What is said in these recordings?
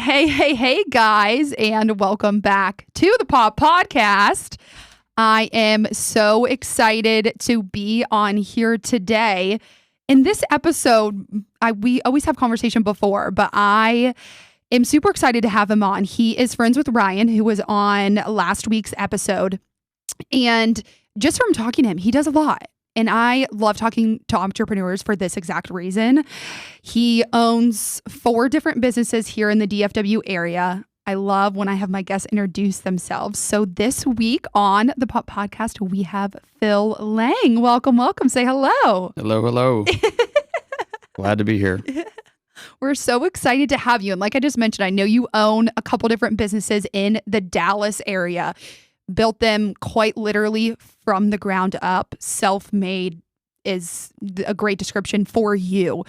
Hey, guys, and welcome back to the Pop Podcast. I am so excited to be on here today. In this episode, we always have conversation before, but I am super excited to have him on. He is friends with Ryan, who was on last week's episode. And just from talking to him, he does a lot. And I love talking to entrepreneurs for this exact reason. He owns 4 different businesses here in the DFW area. I love when I have my guests introduce themselves. So this week on the Pop Podcast, we have Phil Lang. Welcome. Say hello. Hello. Glad to be here. We're so excited to have you. And like I just mentioned, I know you own a couple different businesses in the Dallas area. Built them quite literally from the ground up. Self-made is a great description for you.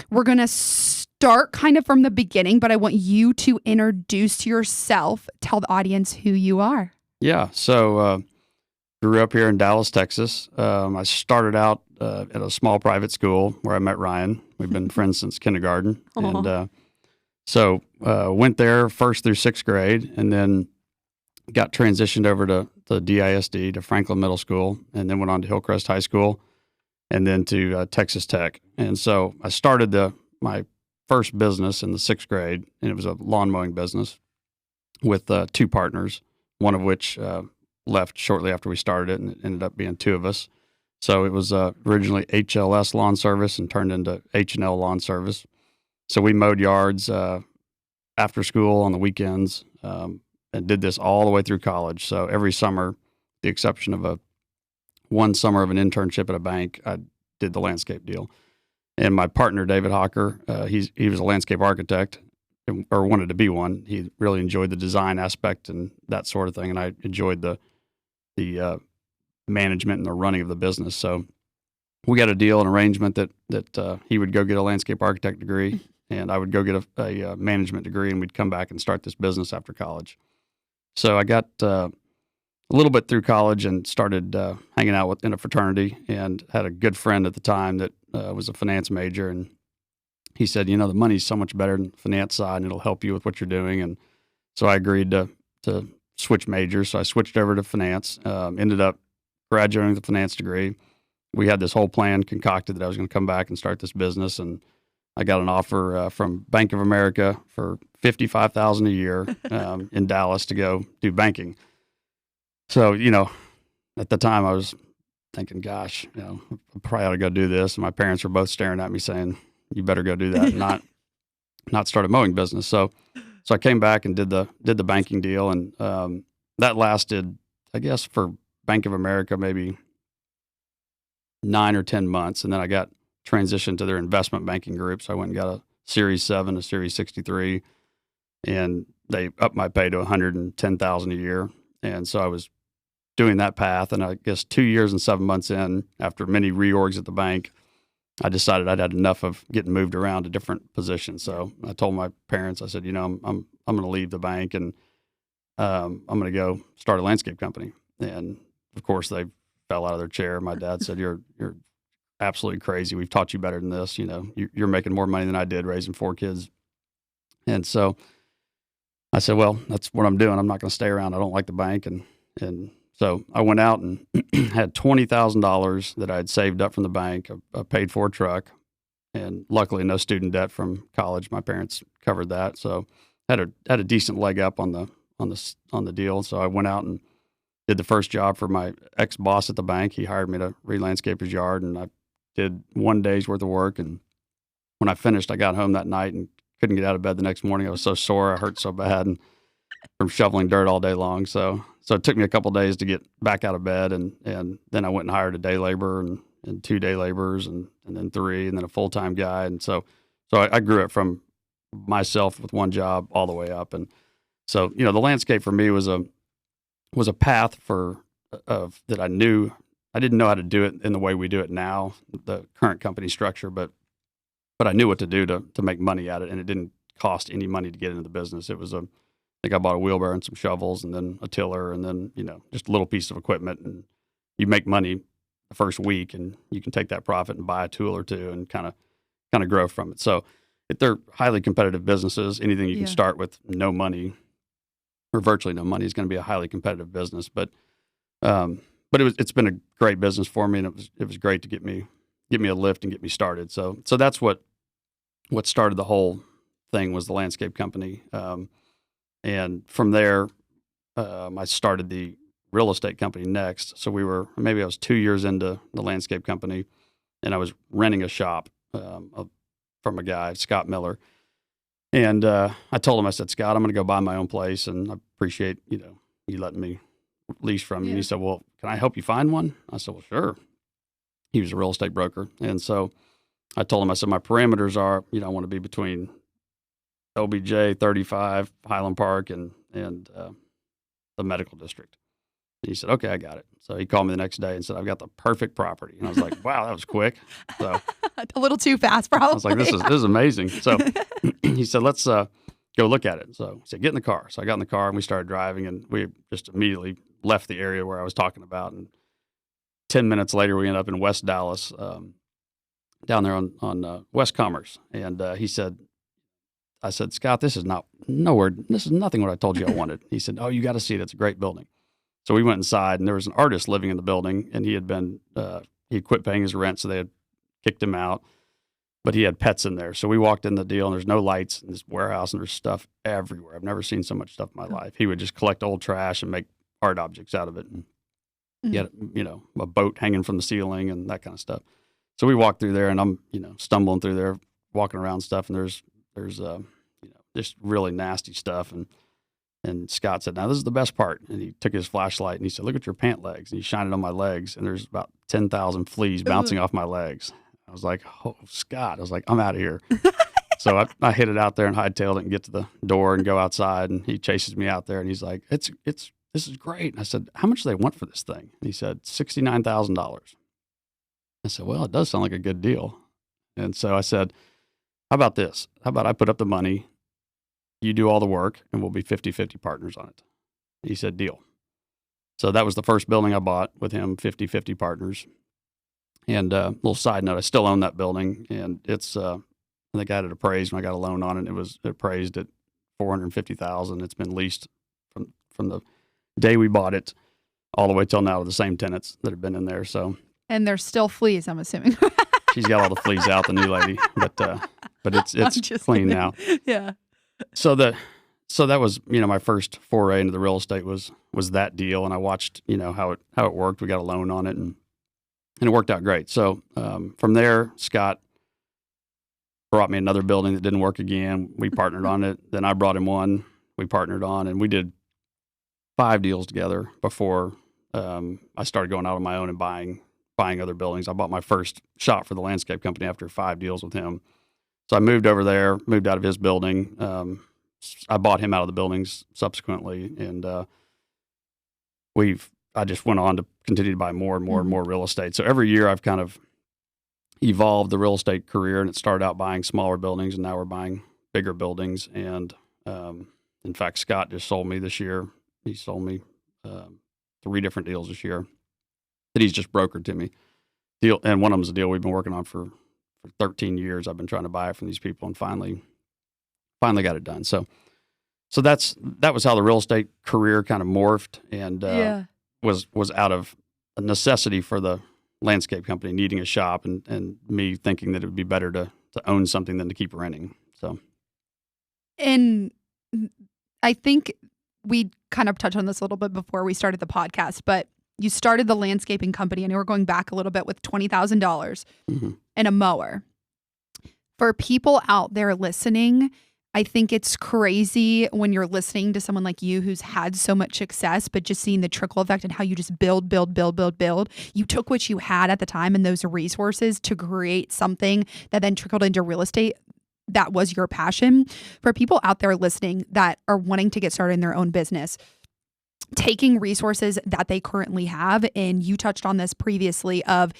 We're going to start kind of from the beginning, but I want you to introduce yourself. Tell the audience who you are. Yeah. So grew up here in Dallas, Texas. I started out at a small private school where I met Ryan. We've been friends since kindergarten. And so went there 1st through 6th grade, and then got transitioned over to DISD, to Franklin Middle School, and then went on to Hillcrest High School, and then to Texas Tech. And so I started my first business in the 6th grade, and it was a lawn mowing business with 2 partners, one of which left shortly after we started it, and it ended up being 2 of us. So it was originally HLS Lawn Service and turned into H&L Lawn Service. So we mowed yards after school on the weekends, and did this all the way through college. So every summer, the exception of one summer of an internship at a bank, I did the landscape deal. And my partner, David Hawker, he was a landscape architect, or wanted to be one. He really enjoyed the design aspect and that sort of thing, and I enjoyed the management and the running of the business. So we got a deal, an arrangement that he would go get a landscape architect degree, and I would go get a management degree, and we'd come back and start this business after college. So I got a little bit through college and started hanging out in a fraternity, and had a good friend at the time that was a finance major. And he said, the money's so much better than the finance side, and it'll help you with what you're doing. And so I agreed to switch majors. So I switched over to finance, ended up graduating with a finance degree. We had this whole plan concocted that I was going to come back and start this business. And I got an offer from Bank of America for $55,000 a year in Dallas to go do banking. So, at the time I was thinking, gosh, I probably ought to go do this. And my parents were both staring at me saying, you better go do that and not start a mowing business. So I came back and did the banking deal. And that lasted, I guess, for Bank of America, maybe 9 or 10 months. And then I got transitioned to their investment banking group. So I went and got a Series 7, a Series 63, and they upped my pay to $110,000 a year. And so I was doing that path. And I guess 2 years and 7 months in, after many reorgs at the bank, I decided I'd had enough of getting moved around to different positions. So I told my parents, I said, I'm going to leave the bank, and I'm going to go start a landscape company. And of course they fell out of their chair. My dad said, you're absolutely crazy. We've taught you better than this. You're making more money than I did raising 4 kids. And so I said, well, that's what I'm doing. I'm not going to stay around. I don't like the bank. And so I went out and had $20,000 that I had saved up from the bank, a paid for truck, and luckily no student debt from college. My parents covered that. So had a decent leg up on the deal. So I went out and did the first job for my ex-boss at the bank. He hired me to re-landscape his yard, and I did 1 day's worth of work. And when I finished, I got home that night and couldn't get out of bed the next morning. I was so sore. I hurt so bad, and from shoveling dirt all day long. So it took me a couple of days to get back out of bed. And then I went and hired a day laborer and 2 day laborers and then 3, and then a full-time guy. And so I grew it from myself with one job all the way up. And so, the landscape for me was a path that I knew. I didn't know how to do it in the way we do it now, the current company structure, but I knew what to do to make money at it, and it didn't cost any money to get into the business. It was I think I bought a wheelbarrow and some shovels, and then a tiller, and then just a little piece of equipment, and you make money the first week, and you can take that profit and buy a tool or two and kind of grow from it. So they're highly competitive businesses. Anything you Yeah. can start with no money or virtually no money is going to be a highly competitive business. But it's been a great business for me, and it was great to get me a lift and get me started. So that's what started the whole thing, was the landscape company. And from there, I started the real estate company next. So I was 2 years into the landscape company, and I was renting a shop from a guy, Scott Miller. And I told him, I said, Scott, I'm going to go buy my own place, and I appreciate, you letting me lease from you. And he said, well, can I help you find one? I said, well, sure. He was a real estate broker. And so I told him, I said, my parameters are, I want to be between OBJ 35, Highland Park, and the medical district. And he said, okay, I got it. So he called me the next day and said, I've got the perfect property. And I was like, wow, that was quick. So A little too fast, probably. I was like, this is amazing. So he said, let's go look at it. So he said, get in the car. So I got in the car and we started driving, and we just immediately left the area where I was talking about. And 10 minutes later, we ended up in West Dallas, down there on West Commerce. And I said, Scott, this is nothing what I told you I wanted. He said, oh, you got to see it. It's a great building. So we went inside, and there was an artist living in the building, and he quit paying his rent, so they had kicked him out. But he had pets in there. So we walked in the deal, and there's no lights in this warehouse, and there's stuff everywhere. I've never seen so much stuff in my life. He would just collect old trash and make art objects out of it. And he had, a boat hanging from the ceiling and that kind of stuff. So we walked through there, and I'm, stumbling through there, walking around stuff, and there's just really nasty stuff. And Scott said, now this is the best part. And he took his flashlight and he said, look at your pant legs. And he shined it on my legs, and there's about 10,000 fleas bouncing off my legs. I was like, oh, Scott. I was like, I'm out of here. So I hit it out there and hightailed it and get to the door and go outside. And he chases me out there, and he's like, this is great. And I said, how much do they want for this thing? And he said, $69,000. I said, well, it does sound like a good deal. And so I said, how about this? How about I put up the money, you do all the work, and we'll be 50-50 partners on it. He said, deal. So that was the first building I bought with him, 50-50 partners. And a little side note, I still own that building, and it's, I think I had it appraised when I got a loan on it. It was appraised at $450,000. It's been leased from the day we bought it all the way till now to the same tenants that have been in there. So, and there's still fleas, I'm assuming. She's got all the fleas out, the new lady, but it's clean now. Yeah. So that was, my first foray into the real estate was that deal. And I watched, how it worked. We got a loan on it, and it worked out great. So, from there, Scott brought me another building that didn't work again. We partnered on it. Then I brought him one we partnered on, and we did 5 deals together before, I started going out on my own and buying other buildings. I bought my first shop for the landscape company after 5 deals with him. So I moved over there, moved out of his building. I bought him out of the buildings subsequently, and I just went on to continue to buy more and more and more real estate. So every year I've kind of evolved the real estate career, and it started out buying smaller buildings, and now we're buying bigger buildings. And in fact, Scott just sold me this year. He sold me 3 different deals this year that he's just brokered to me. And one of them is a deal we've been working on for 13 years. I've been trying to buy it from these people, and finally got it done. So that was how the real estate career kind of morphed, and was out of a necessity for the landscape company needing a shop, and me thinking that it would be better to own something than to keep renting. So, and I think we kind of touched on this a little bit before we started the podcast, but you started the landscaping company, and you were going back a little bit with $20,000 and a mower. For people out there listening, I think it's crazy when you're listening to someone like you who's had so much success, but just seeing the trickle effect and how you just build. You took what you had at the time and those resources to create something that then trickled into real estate. That was your passion. For people out there listening that are wanting to get started in their own business, taking resources that they currently have, and you touched on this previously, of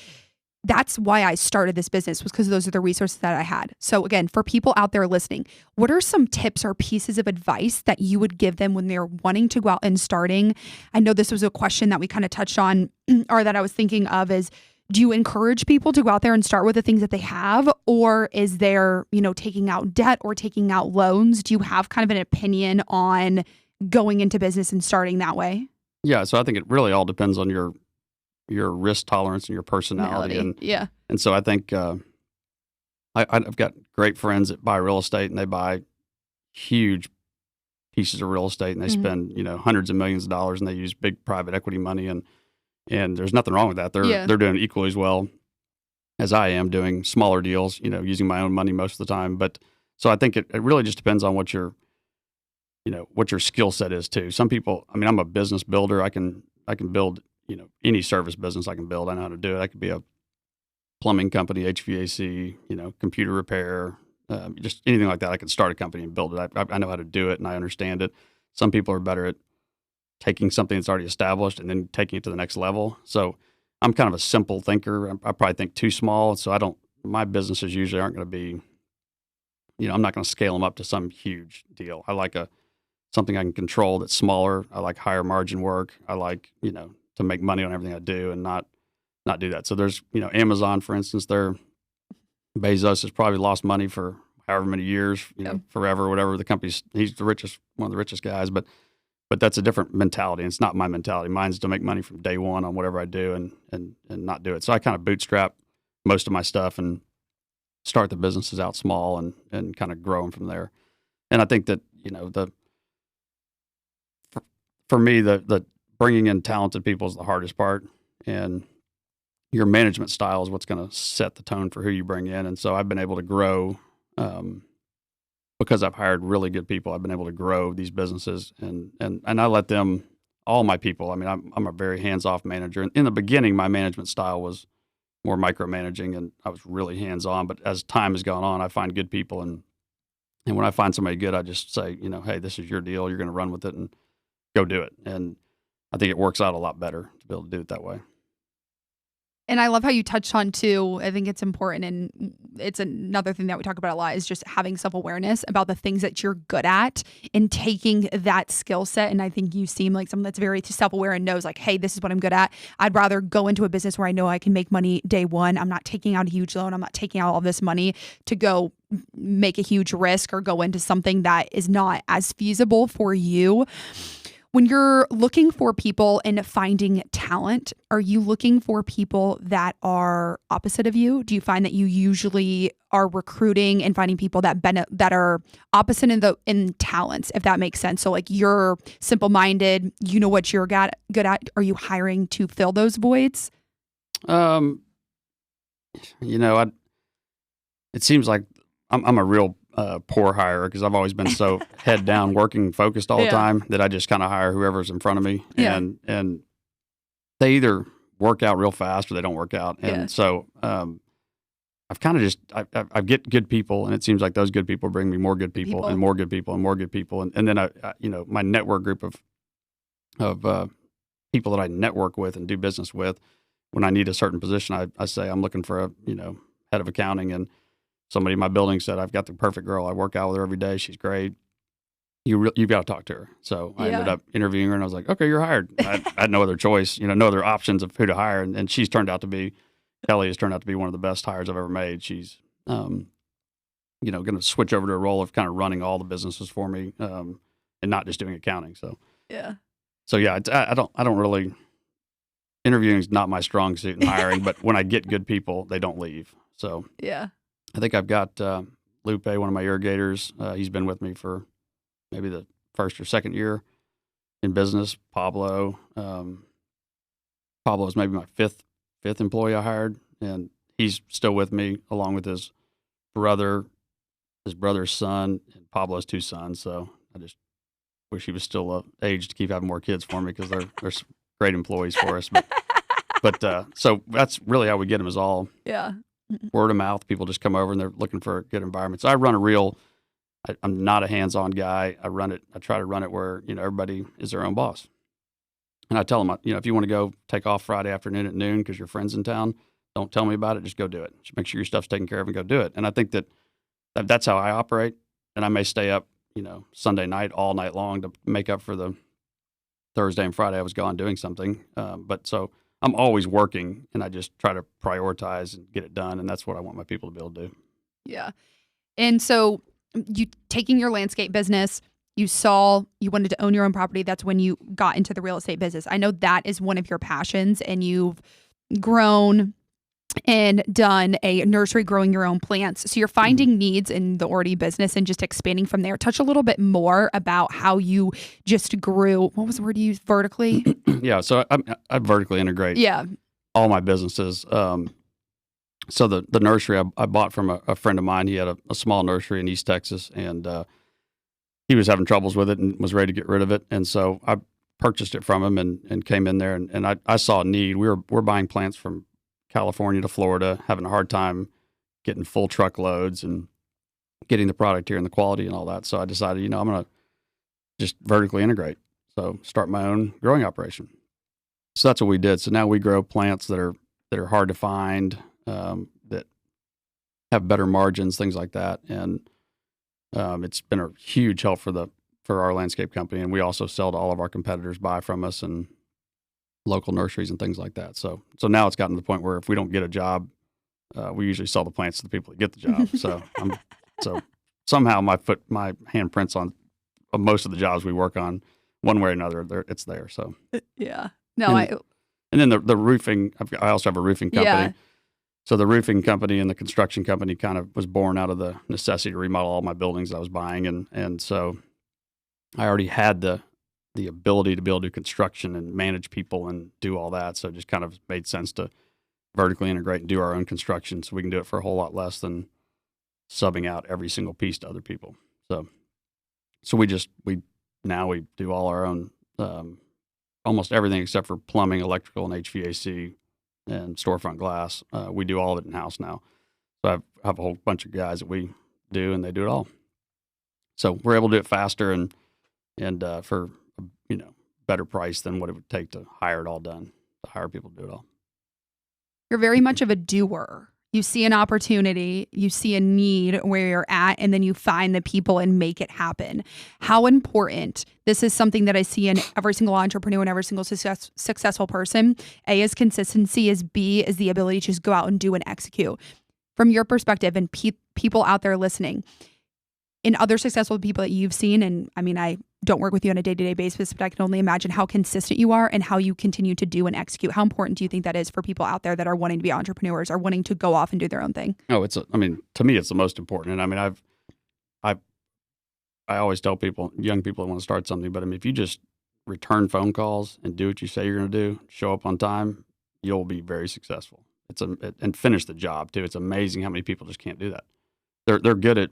that's why I started this business, was because those are the resources that I had. So again, for people out there listening, what are some tips or pieces of advice that you would give them when they're wanting to go out and starting? I know this was a question that we kind of touched on, or that I was thinking of, is do you encourage people to go out there and start with the things that they have? Or is there, taking out debt or taking out loans? Do you have kind of an opinion on going into business and starting that way? Yeah. So I think it really all depends on your risk tolerance and your personality. And so I think I've got great friends that buy real estate, and they buy huge pieces of real estate, and they spend, hundreds of millions of dollars, and they use big private equity money. And there's nothing wrong with that. They're doing equally as well as I am doing smaller deals, using my own money most of the time. But so I think it really just depends on what your skill set is too. Some people, I'm a business builder. I can build, any service business I can build. I know how to do it. I could be a plumbing company, HVAC, computer repair, just anything like that. I could start a company and build it. I know how to do it, and I understand it. Some people are better at taking something that's already established and then taking it to the next level. So I'm kind of a simple thinker. I probably think too small. So my businesses usually aren't going to be, I'm not going to scale them up to some huge deal. I like something I can control that's smaller. I like higher margin work. I like, to make money on everything I do and not do that. So there's, Amazon, for instance, Bezos has probably lost money for however many years, forever, whatever. The company's, he's one of the richest guys, but that's a different mentality. And it's not my mentality. Mine's to make money from day one on whatever I do and not do it. So I kind of bootstrap most of my stuff and start the businesses out small and kind of grow them from there. And I think that, for me, the bringing in talented people is the hardest part. And your management style is what's going to set the tone for who you bring in. And so I've been able to grow, because I've hired really good people. I've been able to grow these businesses, and I let them, all my people. I'm a very hands-off manager. And in the beginning, my management style was more micromanaging, and I was really hands-on. But as time has gone on, I find good people, and when I find somebody good, I just say, hey, this is your deal. You're going to run with it and go do it. And I think it works out a lot better to be able to do it that way. And I love how you touched on too. I think it's important, and it's another thing that we talk about a lot, is just having self-awareness about the things that you're good at and taking that skill set. And I think you seem like someone that's very self-aware and knows like, hey, this is what I'm good at. I'd rather go into a business where I know I can make money day one. I'm not taking out a huge loan. I'm not taking out all this money to go make a huge risk or go into something that is not as feasible for you. When you're looking for people and finding talent, are you looking for people that are opposite of you? Do you find that you usually are recruiting and finding people that are opposite in talents, if that makes sense? So like you're simple-minded, you know what you're good at. Are you hiring to fill those voids? It seems like I'm a real poor hire, because I've always been so head down, working, focused all the time, that I just kind of hire whoever's in front of me, and they either work out real fast or they don't work out. And so I've kind of just I get good people, and it seems like those good people bring me more good people and more good people and more good people, and then I my network group of people that I network with and do business with. When I need a certain position, I say I'm looking for a head of accounting, and somebody in my building said, I've got the perfect girl. I work out with her every day. She's great. You've got to talk to her. So I ended up interviewing her, and I was like, okay, you're hired. I had no other choice, no other options of who to hire. And Kelly has turned out to be one of the best hires I've ever made. She's, going to switch over to a role of kind of running all the businesses for me, and not just doing accounting. So, I don't really, interviewing is not my strong suit in hiring, but when I get good people, they don't leave. So, I think I've got Lupe, one of my irrigators. He's been with me for maybe the first or second year in business. Pablo is maybe my fifth employee I hired, and he's still with me along with his brother's son, and Pablo's two sons. So I just wish he was still of age to keep having more kids for me, because they're great employees for us. But so that's really how we get them, is all word of mouth. People just come over and they're looking for a good environment. So I run I'm not a hands-on guy. I try to run it where, everybody is their own boss. And I tell them, if you want to go take off Friday afternoon at noon because your friend's in town, don't tell me about it. Just go do it. Just make sure your stuff's taken care of and go do it. And I think that's how I operate. And I may stay up, Sunday night, all night long to make up for the Thursday and Friday I was gone doing something. But so I'm always working, and I just try to prioritize and get it done. And that's what I want my people to be able to do. Yeah. And so you taking your landscape business, you saw you wanted to own your own property. That's when you got into the real estate business. I know that is one of your passions, and you've grown and done a nursery growing your own plants. So you're finding needs in the already business and just expanding from there. Touch a little bit more about how you just grew. What was the word you used? Vertically? Yeah. So I vertically integrate all my businesses. So the nursery I bought from a friend of mine. He had a small nursery in East Texas, and he was having troubles with it and was ready to get rid of it. And so I purchased it from him and came in there, and I saw a need. We're buying plants from California to Florida, having a hard time getting full truckloads and getting the product here and the quality and all that. So I decided, I'm going to just vertically integrate. So start my own growing operation. So that's what we did. So now we grow plants that are hard to find, that have better margins, things like that. And it's been a huge help for our landscape company. And we also sell to all of our competitors, buy from us, and local nurseries and things like that. So now it's gotten to the point where if we don't get a job, we usually sell the plants to the people that get the job. So somehow my handprints on most of the jobs we work on, one way or another, it's there. So yeah, no, and then the roofing. I also have a roofing company. Yeah. So the roofing company and the construction company kind of was born out of the necessity to remodel all my buildings I was buying, and so I already had the ability to be able to do construction and manage people and do all that. So it just kind of made sense to vertically integrate and do our own construction, so we can do it for a whole lot less than subbing out every single piece to other people. So we do all our own, almost everything except for plumbing, electrical, and HVAC and storefront glass. We do all of it in-house now. So I have a whole bunch of guys that we do, and they do it all. So we're able to do it faster and for better price than what it would take to hire it all done, to hire people to do it all. You're very much of a doer. You see an opportunity, you see a need where you're at, and then you find the people and make it happen. How important, this is something that I see in every single entrepreneur and every single successful person. A is consistency, is B is the ability to just go out and do and execute. From your perspective and people out there listening, in other successful people that you've seen, and I mean, I don't work with you on a day-to-day basis, but I can only imagine how consistent you are and how you continue to do and execute. How important do you think that is for people out there that are wanting to be entrepreneurs or wanting to go off and do their own thing? Oh, to me, it's the most important. And I mean, I always tell people, young people that want to start something, but I mean, if you just return phone calls and do what you say you're going to do, show up on time, you'll be very successful. And finish the job too. It's amazing how many people just can't do that. They're good at.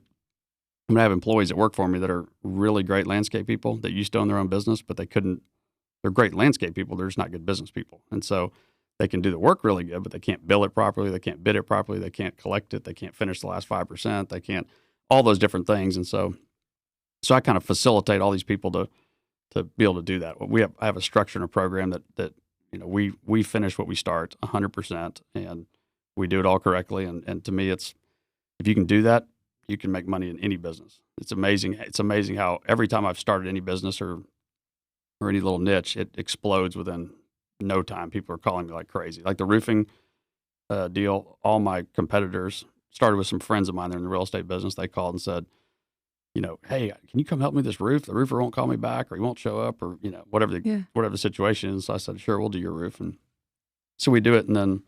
I have employees that work for me that are really great landscape people that used to own their own business, but they're great landscape people. They're just not good business people. And so they can do the work really good, but they can't bill it properly. They can't bid it properly. They can't collect it. They can't finish the last 5%. They can't, all those different things. And so I kind of facilitate all these people to be able to do that. I have a structure and a program that we finish what we start 100%, and we do it all correctly. And to me, if you can do that, you can make money in any business. It's amazing. It's amazing how every time I've started any business or any little niche, it explodes within no time. People are calling me like crazy. Like the roofing deal, all my competitors started with some friends of mine. They're in the real estate business. They called and said, hey, can you come help me with this roof? The roofer won't call me back, or he won't show up, or whatever the situation is. So I said, sure, we'll do your roof. And so we do it, and then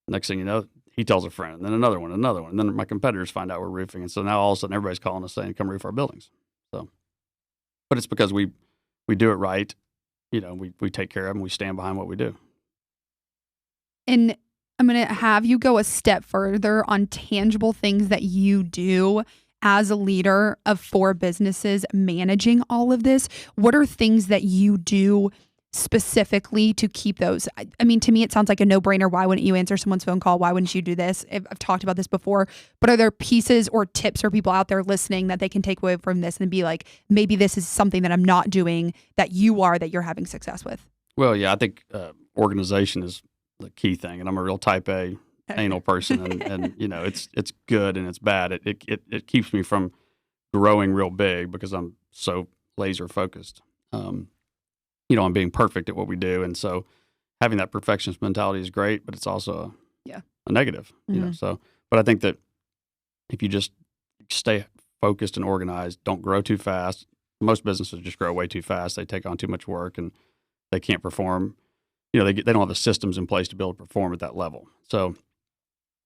next thing you know, he tells a friend, and then another one. And then my competitors find out we're roofing. And so now all of a sudden everybody's calling us saying, come roof our buildings. So, but it's because we do it right. We take care of them. We stand behind what we do. And I'm going to have you go a step further on tangible things that you do as a leader of 4 businesses managing all of this. What are things that you do specifically to keep those? I mean, to me, it sounds like a no-brainer. Why wouldn't you answer someone's phone call? Why wouldn't you do this? I've talked about this before, but are there pieces or tips for people out there listening that they can take away from this and be like, maybe this is something that I'm not doing that you're having success with? Well, yeah, I think organization is the key thing. And I'm a real type A anal person, and it's good and it's bad. It keeps me from growing real big because I'm so laser focused. On being perfect at what we do. And so having that perfectionist mentality is great, but it's also a negative, you know. Mm-hmm. So, but I think that if you just stay focused and organized, don't grow too fast. Most businesses just grow way too fast. They take on too much work and they can't perform. You know, they don't have the systems in place to be able to perform at that level. So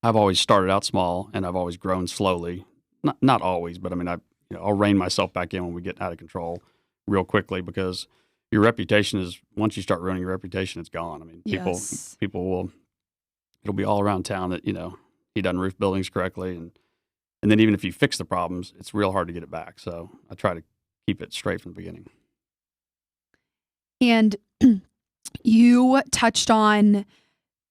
I've always started out small and I've always grown slowly. Not always, but I mean, I'll rein myself back in when we get out of control real quickly, because your reputation is, once you start ruining your reputation, it's gone. I mean, people will, it'll be all around town that, you know, he doesn't roof buildings correctly. And then even if you fix the problems, it's real hard to get it back. So I try to keep it straight from the beginning. And you touched on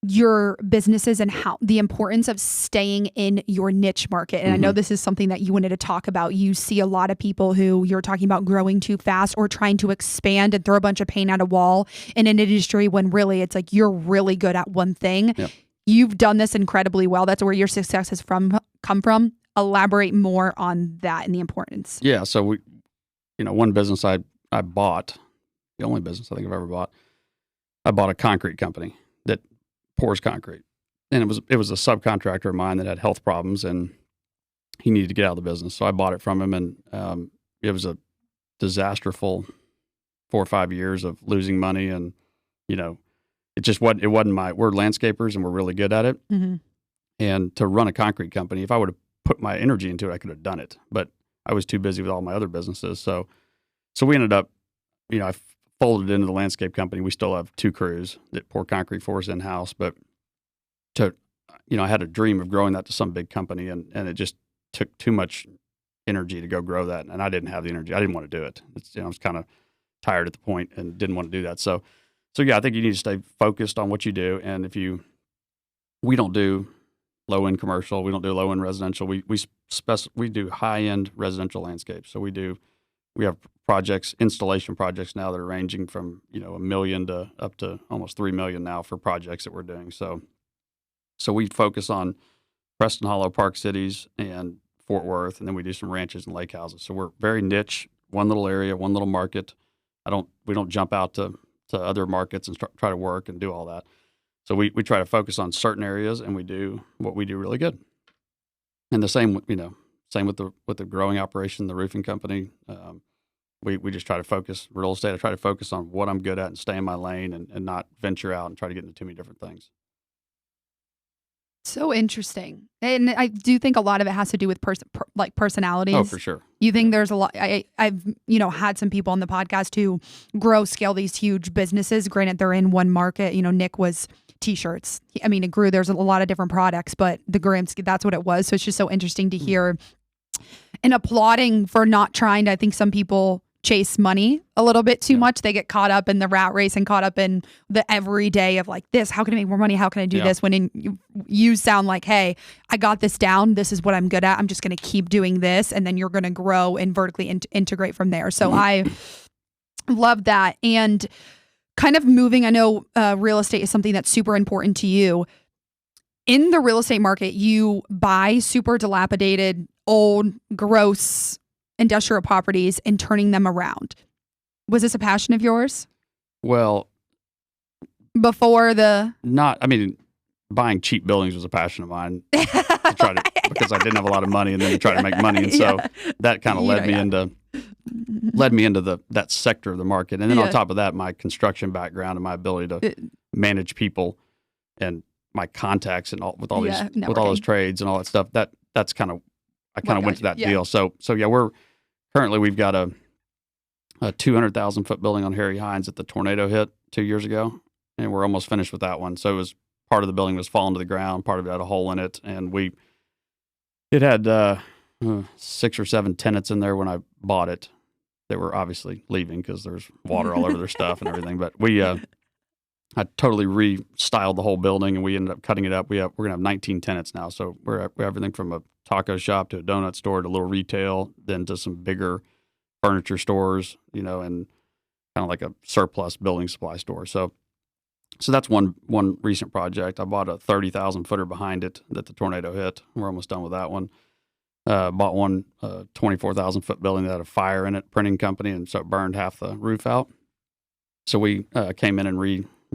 your businesses and how the importance of staying in your niche market. And I know this is something that you wanted to talk about. You see a lot of people who, you're talking about growing too fast or trying to expand and throw a bunch of paint at a wall in an industry when really it's like you're really good at one thing. Yep. You've done this incredibly well. That's where your success has come from. Elaborate more on that and the importance. Yeah. So we, you know, one business I bought, the only business I think I've ever bought, I bought a concrete company that pours concrete. And it was a subcontractor of mine that had health problems and he needed to get out of the business. So I bought it from him, and it was a disasterful 4 or 5 years of losing money. And, you know, it wasn't we're landscapers and we're really good at it. Mm-hmm. And to run a concrete company, if I would have put my energy into it, I could have done it, but I was too busy with all my other businesses. So we ended up, you know, I folded into the landscape company. We still have 2 crews that pour concrete for us in-house, but I had a dream of growing that to some big company, and it just took too much energy to go grow that. And I didn't have the energy. I didn't want to do it. I was kind of tired at the point and didn't want to do that. So yeah, I think you need to stay focused on what you do. And we don't do low-end commercial. We don't do low-end residential. We do high-end residential landscapes. So we have installation projects now that are ranging from, you know, $1 million to up to almost $3 million now for projects that we're doing. So we focus on Preston Hollow, Park Cities, and Fort Worth, and then we do some ranches and lake houses. So we're very niche, one little area, one little market. We don't jump out to other markets and try to work and do all that. So we try to focus on certain areas, and we do what we do really good. And the same with the growing operation, the roofing company. We just try to focus real estate. I try to focus on what I'm good at and stay in my lane and not venture out and try to get into too many different things. So interesting. And I do think a lot of it has to do with personalities. Oh, for sure. You think there's a lot, I've, had some people on the podcast who scale these huge businesses. Granted, they're in one market. Nick was t-shirts. It grew. There's a lot of different products, but that's what it was. So it's just so interesting to hear and applauding for not trying to, I think some people chase money a little bit too much. They get caught up in the rat race and caught up in the everyday of like this, how can I make more money? How can I do this? When you sound like, hey, I got this down. This is what I'm good at. I'm just going to keep doing this. And then you're going to grow and vertically integrate from there. So I love that. And kind of moving, I know real estate is something that's super important to you. In the real estate market, you buy super dilapidated, old, gross industrial properties and turning them around. Was this a passion of yours? Well, before buying cheap buildings was a passion of mine because I didn't have a lot of money, and then to try to make money. And so that kind of led me into that sector of the market. And then on top of that, my construction background and my ability to manage people and my contacts and with all those trades and all that stuff, that's kind of, I kind of went to that deal. So yeah, we've got a 200,000 foot building on Harry Hines that the tornado hit 2 years ago, and we're almost finished with that one. So it was part of the building was falling to the ground, part of it had a hole in it, and it had 6 or 7 tenants in there when I bought it. They were obviously leaving because there's water all over their stuff and everything. But I totally restyled the whole building, and we ended up cutting it up. We're gonna have 19 tenants now, so we're everything from a taco shop to a donut store to a little retail, then to some bigger furniture stores, and kind of like a surplus building supply store. So that's one recent project. I bought a 30,000 footer behind it that the tornado hit. We're almost done with that one. Bought one 24,000 foot building that had a fire in it, printing company, and so it burned half the roof out. So we came in and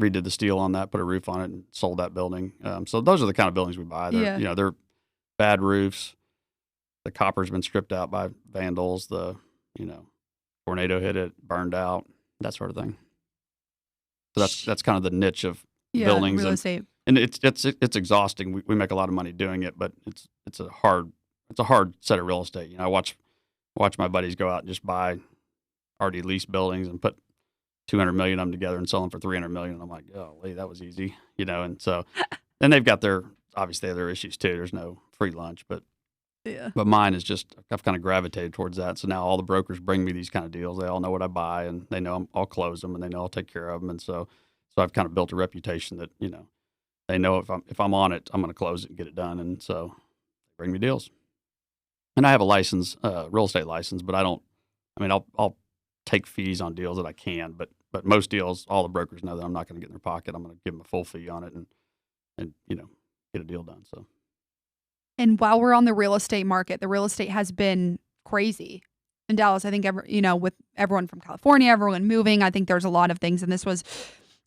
redid the steel on that, put a roof on it, and sold that building. So those are the kind of buildings we buy. They're, Yeah. they're bad roofs. The copper's been stripped out by vandals. Tornado hit it, burned out, that sort of thing. So that's kind of the niche of buildings. Real estate. And it's exhausting. We make a lot of money doing it, but it's a hard set of real estate. I watch my buddies go out and just buy already leased buildings and put 200 million of them together and sell them for 300 million. And I'm like, oh, that was easy, And so, and they've got obviously their issues too. There's no free lunch, but mine is just, I've kind of gravitated towards that. So now all the brokers bring me these kind of deals. They all know what I buy, and they know I'll close them, and they know I'll take care of them. And so I've kind of built a reputation that, they know if I'm on it, I'm going to close it and get it done. And so they bring me deals. And I have a license, real estate license, but I'll take fees on deals that I can, but most deals, all the brokers know that I'm not going to get in their pocket. I'm going to give them a full fee on it and get a deal done. So. And while we're on the real estate market, the real estate has been crazy in Dallas. I think with everyone from California, everyone moving, I think there's a lot of things. And this was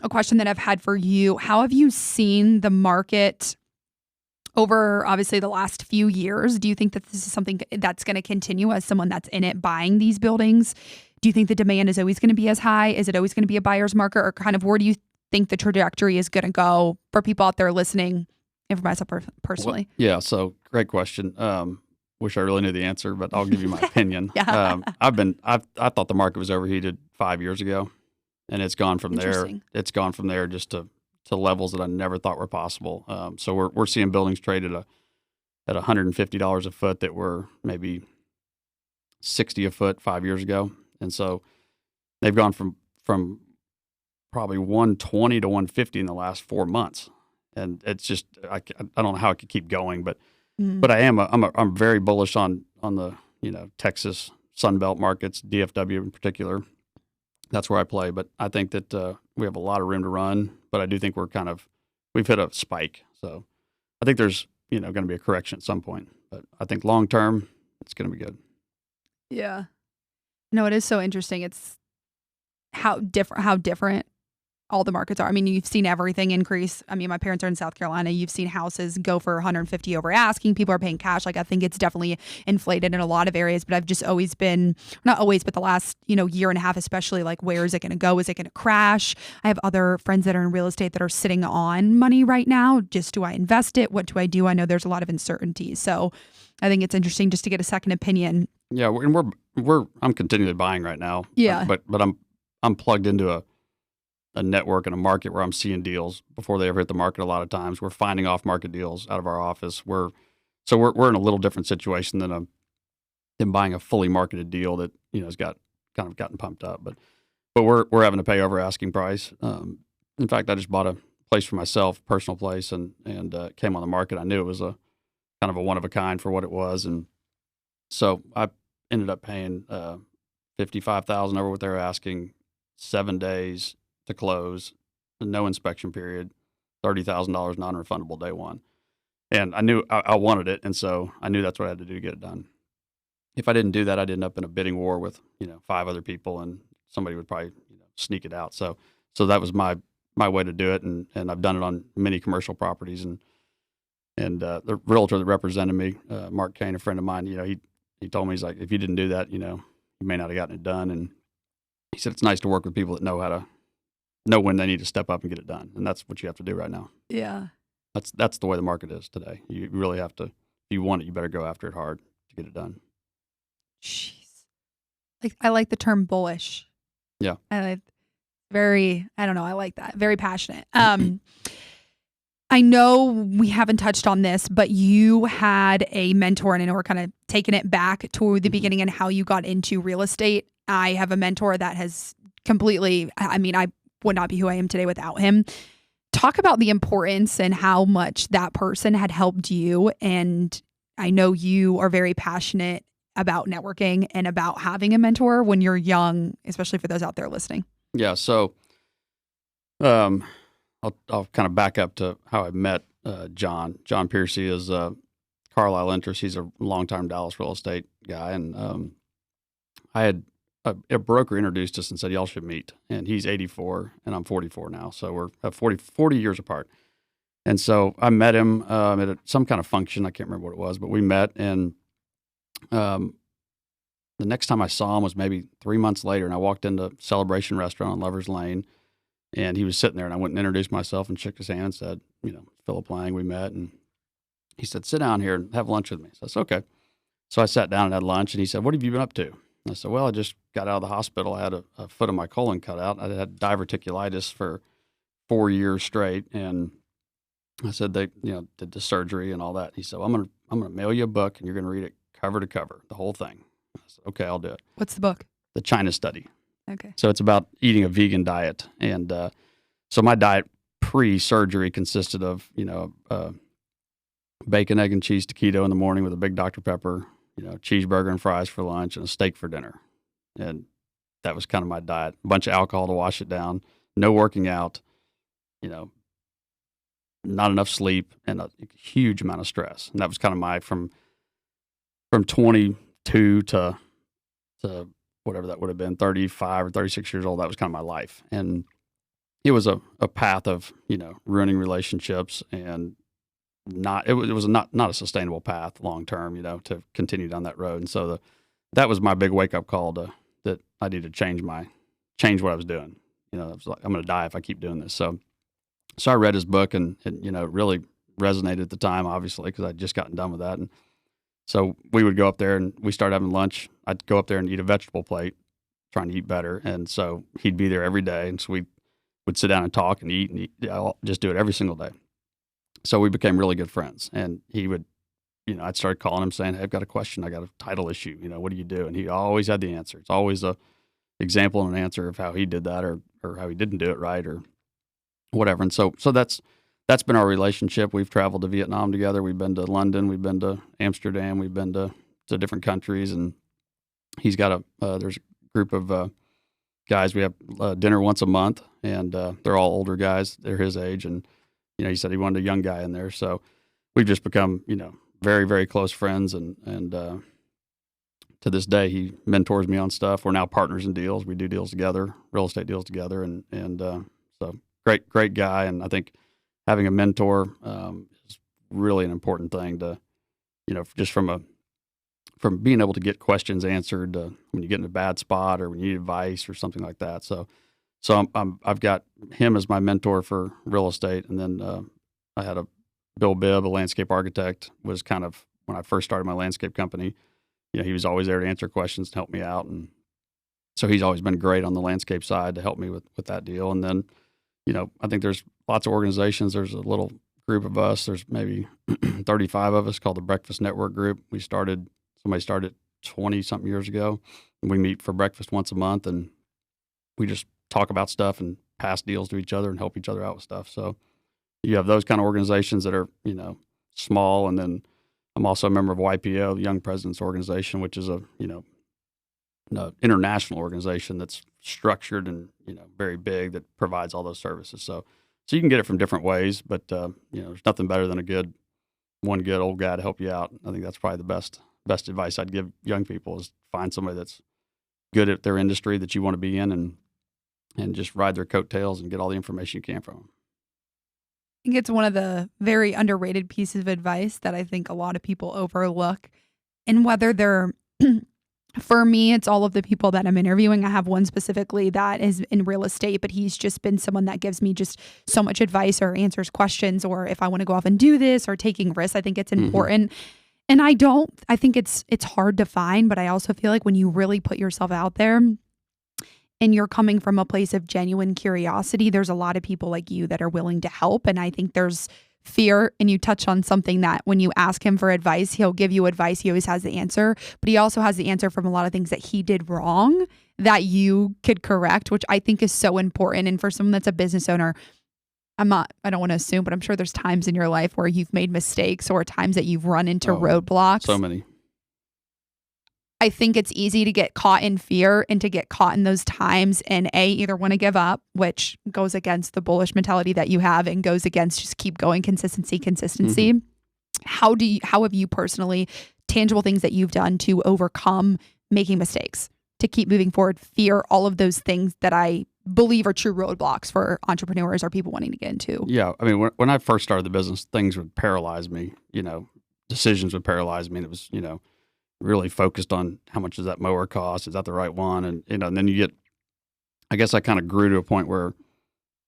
a question that I've had for you. How have you seen the market over obviously the last few years? Do you think that this is something that's going to continue as someone that's in it buying these buildings? Do you think the demand is always going to be as high? Is it always going to be a buyer's market, or kind of where do you think the trajectory is going to go for people out there listening? And for myself personally. Well, yeah. So great question. Wish I really knew the answer, but I'll give you my opinion. Yeah. I thought the market was overheated 5 years ago, and it's gone from there. It's gone from there just to levels that I never thought were possible. So we're seeing buildings traded at $150 a foot that were maybe $60 a foot 5 years ago, and so they've gone from probably $120 to $150 in the last 4 months. And it's just I don't know how it could keep going, but I'm very bullish on the Texas Sunbelt markets, DFW in particular. That's where I play, but I think that we have a lot of room to run. But I do think we've hit a spike, so I think there's going to be a correction at some point. But I think long term it's going to be good. Yeah, no, it is so interesting. It's how different all the markets are. I mean, you've seen everything increase. I mean, my parents are in South Carolina. You've seen houses go for 150 over asking. People are paying cash. Like, I think it's definitely inflated in a lot of areas, but I've just always been, not always, but the last, year and a half, especially, like, where is it going to go? Is it going to crash? I have other friends that are in real estate that are sitting on money right now. Just, do I invest it? What do I do? I know there's a lot of uncertainty. So I think it's interesting just to get a second opinion. Yeah. I'm continually buying right now. Yeah. But I'm plugged into a network and a market where I'm seeing deals before they ever hit the market. A lot of times we're finding off market deals out of our office. We're in a little different situation than buying a fully marketed deal that has gotten pumped up. But we're having to pay over asking price. In fact, I just bought a place for myself, personal place, and it came on the market. I knew it was a kind of a one of a kind for what it was, and so I ended up paying $55,000 over what they were asking, 7 days to close, no inspection period, $30,000 non-refundable day one. And I knew I wanted it, and so I knew that's what I had to do to get it done. If I didn't do that, I'd end up in a bidding war with 5 other people, and somebody would probably sneak it out. So that was my way to do it, and I've done it on many commercial properties. And the realtor that represented me, Mark Kane, a friend of mine, he told me, he's like, if you didn't do that, you may not have gotten it done. And he said it's nice to work with people that know when they need to step up and get it done. And that's what you have to do right now. Yeah. That's the way the market is today. You really have to, if you want it, you better go after it hard to get it done. Jeez. I like the term bullish. Yeah. I like that. Very passionate. I know we haven't touched on this, but you had a mentor, and I know we're kind of taking it back to the beginning and how you got into real estate. I have a mentor that has completely, I would not be who I am today without him. Talk about the importance and how much that person had helped you. And I know you are very passionate about networking and about having a mentor when you're young, especially for those out there listening. Yeah. So, I'll kind of back up to how I met John. John Piercy is Carlisle interest. He's a longtime Dallas real estate guy, and I had a broker introduced us and said, y'all should meet. And he's 84 and I'm 44 now. So we're 40 years apart. And so I met him at some kind of function. I can't remember what it was, but we met. And the next time I saw him was maybe 3 months later. And I walked into Celebration Restaurant on Lover's Lane. And he was sitting there. And I went and introduced myself and shook his hand and said, Philip Lang, we met. And he said, sit down here and have lunch with me. So I said, okay. So I sat down and had lunch. And he said, what have you been up to? And I said, well, I just got out of the hospital. I had a foot of my colon cut out. I had diverticulitis for 4 years straight. And I said, they, did the surgery and all that. And he said, well, I'm going to mail you a book and you're going to read it cover to cover, the whole thing. I said, okay, I'll do it. What's the book? The China Study. Okay. So it's about eating a vegan diet. And so my diet pre-surgery consisted of, bacon, egg, and cheese taquito in the morning with a big Dr. Pepper, cheeseburger and fries for lunch and a steak for dinner. And that was kind of my diet. A bunch of alcohol to wash it down, no working out, not enough sleep, and a huge amount of stress. And that was kind of my, from 22 to whatever that would have been, 35 or 36 years old, that was kind of my life. And it was a path of, ruining relationships and it was not a sustainable path long term, to continue down that road. And so that was my big wake up call that I need to change what I was doing. I was like, I'm going to die if I keep doing this. So I read his book and it really resonated at the time, obviously, because I'd just gotten done with that. And so we would go up there and we started having lunch. I'd go up there and eat a vegetable plate, trying to eat better. And so he'd be there every day. And so we would sit down and talk and eat. I'll just do it every single day. So we became really good friends. And he would, I'd start calling him saying, hey, I've got a question. I got a title issue. What do you do? And he always had the answer. It's always a example and an answer of how he did that or how he didn't do it right or whatever. And so that's been our relationship. We've traveled to Vietnam together. We've been to London. We've been to Amsterdam. We've been to different countries. And he's got there's a group of guys. We have dinner once a month, and they're all older guys. They're his age. And, he said he wanted a young guy in there. So we've just become, very, very close friends. And to this day, he mentors me on stuff. We're now partners in deals. We do deals together, real estate deals together. And so great guy. And I think having a mentor is really an important thing to, just from being able to get questions answered when you get in a bad spot or when you need advice or something like that. So I've got him as my mentor for real estate. And then I had Bill Bibb, a landscape architect, was kind of, when I first started my landscape company, he was always there to answer questions and help me out. And so he's always been great on the landscape side to help me with that deal. And then, I think there's lots of organizations. There's a little group of us. There's maybe 35 of us called the Breakfast Network Group. Somebody started 20-something years ago. And we meet for breakfast once a month, and we just talk about stuff and pass deals to each other and help each other out with stuff. So you have those kind of organizations that are, small. And then I'm also a member of YPO, the Young Presidents Organization, which is an international organization that's structured and, very big that provides all those services. So you can get it from different ways, but, there's nothing better than one good old guy to help you out. I think that's probably the best advice I'd give young people is find somebody that's good at their industry that you want to be in and just ride their coattails and get all the information you can from them. I think it's one of the very underrated pieces of advice that I think a lot of people overlook. And whether they're, for me, it's all of the people that I'm interviewing. I have one specifically that is in real estate, but he's just been someone that gives me just so much advice or answers questions, or if I want to go off and do this or taking risks, I think it's important. And I think it's hard to find, but I also feel like when you really put yourself out there and you're coming from a place of genuine curiosity, there's a lot of people like you that are willing to help. And I think there's fear, and you touch on something that when you ask him for advice, he'll give you advice. He always has the answer, but he also has the answer from a lot of things that he did wrong that you could correct, which I think is so important. And for someone that's a business owner, I don't want to assume, but I'm sure there's times in your life where you've made mistakes or times that you've run into roadblocks. So many. I think it's easy to get caught in fear and to get caught in those times and either want to give up, which goes against the bullish mentality that you have and goes against just keep going, consistency. Mm-hmm. How have you personally, tangible things that you've done to overcome making mistakes, to keep moving forward, fear, all of those things that I believe are true roadblocks for entrepreneurs or people wanting to get into? Yeah. I mean, when I first started the business, things would paralyze me, decisions would paralyze me. And it was, really focused on how much does that mower cost? Is that the right one? And, and then I guess I kind of grew to a point where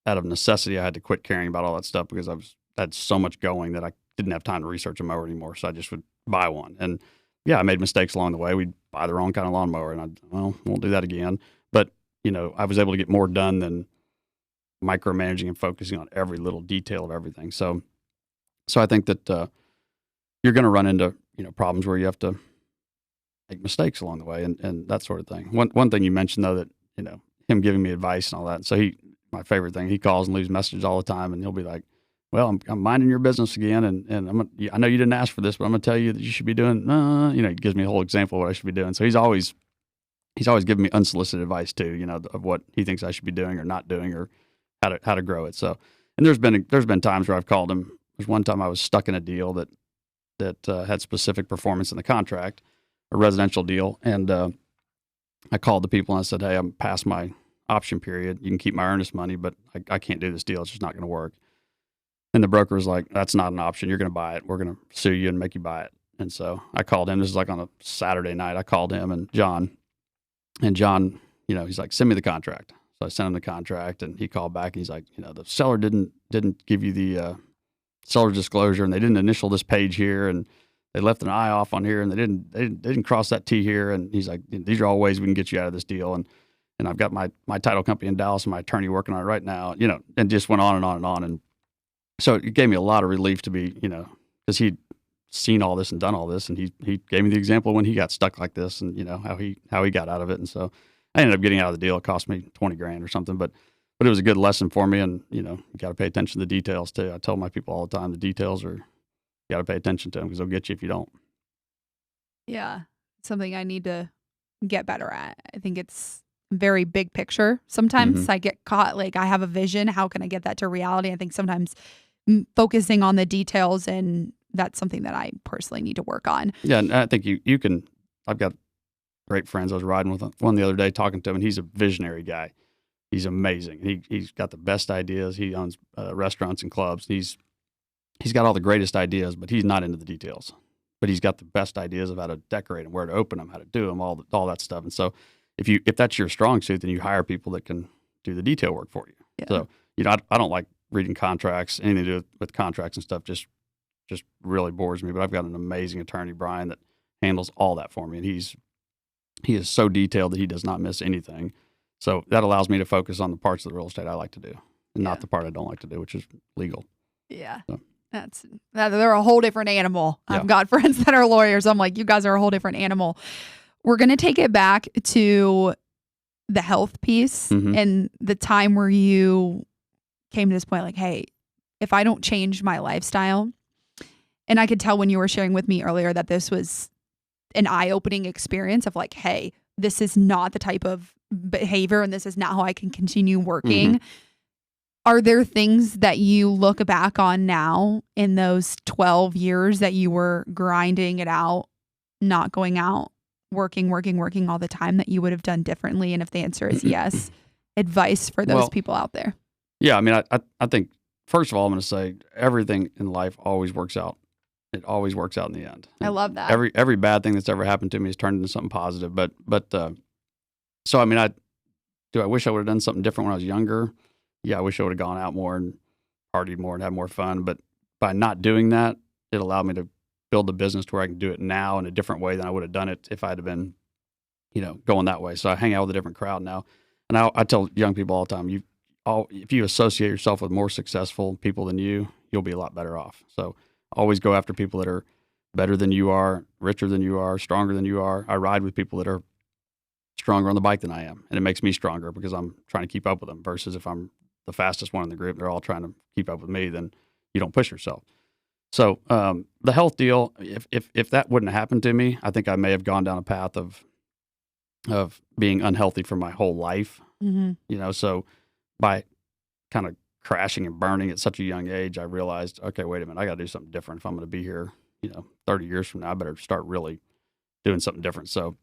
out of necessity, I had to quit caring about all that stuff because had so much going that I didn't have time to research a mower anymore. So I just would buy one. And yeah, I made mistakes along the way. We'd buy the wrong kind of lawnmower and won't do that again. But, I was able to get more done than micromanaging and focusing on every little detail of everything. So I think that you're going to run into, problems where you have to make mistakes along the way and that sort of thing. One thing you mentioned though, that, him giving me advice and all that. So my favorite thing, he calls and leaves messages all the time and he'll be like, well, I'm minding your business again. And I know you didn't ask for this, but I'm going to tell you that you should be doing, he gives me a whole example of what I should be doing. So he's always giving me unsolicited advice too, of what he thinks I should be doing or not doing or how to grow it. So, and there's been times where I've called him. There's one time I was stuck in a deal that had specific performance in the contract, a residential deal. And I called the people and I said, hey, I'm past my option period. You can keep my earnest money, but I can't do this deal. It's just not going to work. And the broker was like, that's not an option. You're going to buy it. We're going to sue you and make you buy it. And so I called him. This is like on a Saturday night. I called him and John, he's like, send me the contract. So I sent him the contract and he called back and he's like, the seller didn't give you the seller disclosure and they didn't initial this page here and they left an I off on here and they didn't cross that T here. And he's like, these are all ways we can get you out of this deal. And I've got my title company in Dallas and my attorney working on it right now, and just went on and on and on. And so it gave me a lot of relief to be, because he'd seen all this and done all this. And he gave me the example when he got stuck like this and, how he got out of it. And so I ended up getting out of the deal. It cost me $20,000 or something, but it was a good lesson for me. And, you got to pay attention to the details too. I tell my people all the time, the details you got to pay attention to them because they'll get you if you don't. Yeah. Something I need to get better at. I think it's very big picture. Sometimes I get caught, like I have a vision. How can I get that to reality? I think sometimes focusing on the details, and that's something that I personally need to work on. Yeah. And I think you can, I've got great friends. I was riding with one the other day talking to him and he's a visionary guy. He's amazing. He's got the best ideas. He owns restaurants and clubs. He's got all the greatest ideas, but he's not into the details. But he's got the best ideas of how to decorate them, where to open them, how to do them, all that stuff. And so if that's your strong suit, then you hire people that can do the detail work for you. Yeah. So I don't like reading contracts. Anything to do with contracts and stuff just really bores me. But I've got an amazing attorney, Brian, that handles all that for me, and he is so detailed that he does not miss anything. So that allows me to focus on the parts of the real estate I like to do and not the part I don't like to do, which is legal. Yeah. So. They're a whole different animal. Yeah. I've got friends that are lawyers. I'm like, you guys are a whole different animal. We're going to take it back to the health piece and the time where you came to this point, like, hey, if I don't change my lifestyle, and I could tell when you were sharing with me earlier that this was an eye-opening experience of like, hey, this is not the type of behavior and this is not how I can continue working. Are there things that you look back on now in those 12 years that you were grinding it out, not going out, working all the time, that you would have done differently? And if the answer is yes, advice for those people out there. Yeah. I mean, I think, first of all, I'm going to say everything in life always works out. It always works out in the end. I love that. Every bad thing that's ever happened to me has turned into something positive. But so, I mean, I wish I would have done something different when I was younger. Yeah, I wish I would have gone out more and partied more and had more fun. But by not doing that, it allowed me to build the business to where I can do it now in a different way than I would have done it if I'd have been, going that way. So I hang out with a different crowd now. And I tell young people all the time, if you associate yourself with more successful people than you'll be a lot better off. So always go after people that are better than you are, richer than you are, stronger than you are. I ride with people that are stronger on the bike than I am. And it makes me stronger because I'm trying to keep up with them, versus if I'm the fastest one in the group, they're all trying to keep up with me, then you don't push yourself. So the health deal, if that wouldn't have happened to me, I think I may have gone down a path of being unhealthy for my whole life. So by kind of crashing and burning at such a young age, I realized, okay, wait a minute, I got to do something different. If I'm going to be here, 30 years from now, I better start really doing something different. So,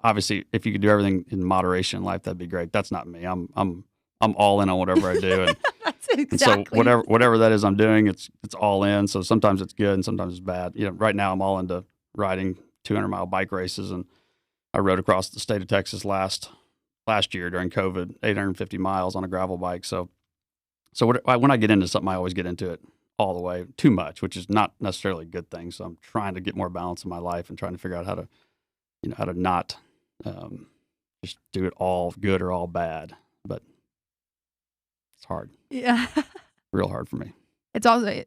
obviously, if you could do everything in moderation in life, that'd be great. That's not me. I'm all in on whatever I do, and, That's and so exactly. whatever that is I'm doing, it's all in. So sometimes it's good and sometimes it's bad. Right now I'm all into riding 200-mile bike races, and I rode across the state of Texas last year during COVID, 850 miles on a gravel bike. So when I get into something, I always get into it all the way, too much, which is not necessarily a good thing. So I'm trying to get more balance in my life and trying to figure out how to not just do it all good or all bad. But it's hard. Yeah. Real hard for me. It's also,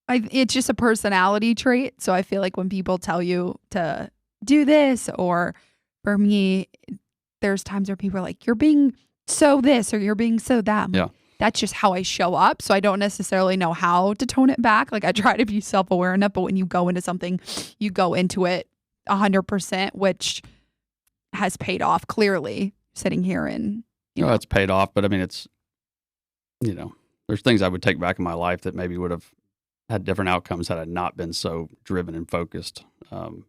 it's just a personality trait. So I feel like when people tell you to do this, or for me, there's times where people are like, you're being so this or you're being so that. Yeah. That's just how I show up. So I don't necessarily know how to tone it back. Like I try to be self-aware enough, but when you go into something, you go into it 100%, which has paid off clearly sitting here and, It's paid off, but I mean, it's, there's things I would take back in my life that maybe would have had different outcomes had I not been so driven and focused, on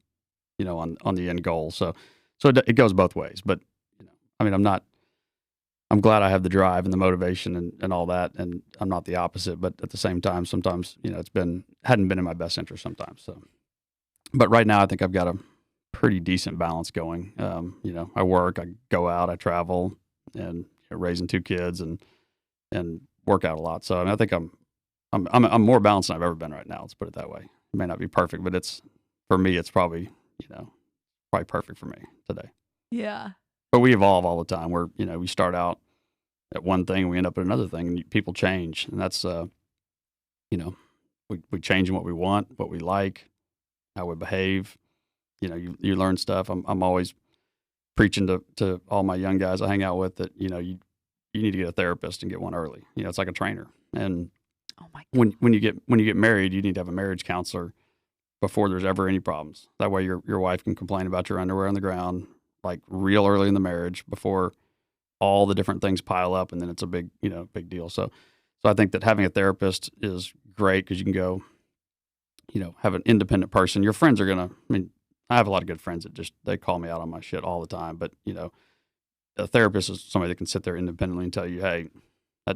the end goal. So it goes both ways, but, I'm glad I have the drive and the motivation and all that, and I'm not the opposite. But at the same time, sometimes hadn't been in my best interest sometimes. So, but right now I think I've got a pretty decent balance going. I work, I go out, I travel, and raising 2 kids and work out a lot. So I think I'm more balanced than I've ever been right now. Let's put it that way. It may not be perfect, but for me it's probably perfect for me today. Yeah. But we evolve all the time. We start out at one thing and we end up at another thing, and people change. And that's, we change in what we want, what we like, how we behave. You learn stuff. I'm always preaching to all my young guys I hang out with that, you need to get a therapist and get one early. It's like a trainer. And oh my God. when you get married, you need to have a marriage counselor before there's ever any problems. That way your wife can complain about your underwear on the ground like real early in the marriage before all the different things pile up, and then it's a big deal. So I think that having a therapist is great because you can go, have an independent person. Your friends are I have a lot of good friends that they call me out on my shit all the time, but a therapist is somebody that can sit there independently and tell you, hey,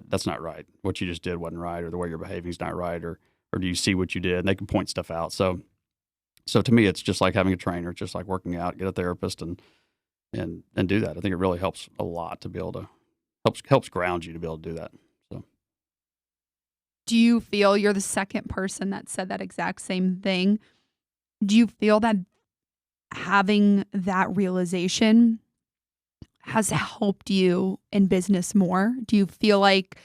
that's not right. What you just did wasn't right, or the way you're behaving is not right, or do you see what you did? And they can point stuff out. So to me, it's just like having a trainer. It's just like working out, get a therapist and do that. I think it really helps a lot to be able to helps ground you to be able to do that. So, do you feel you're the second person that said that exact same thing? Do you feel that having that realization has helped you in business more? Do you feel like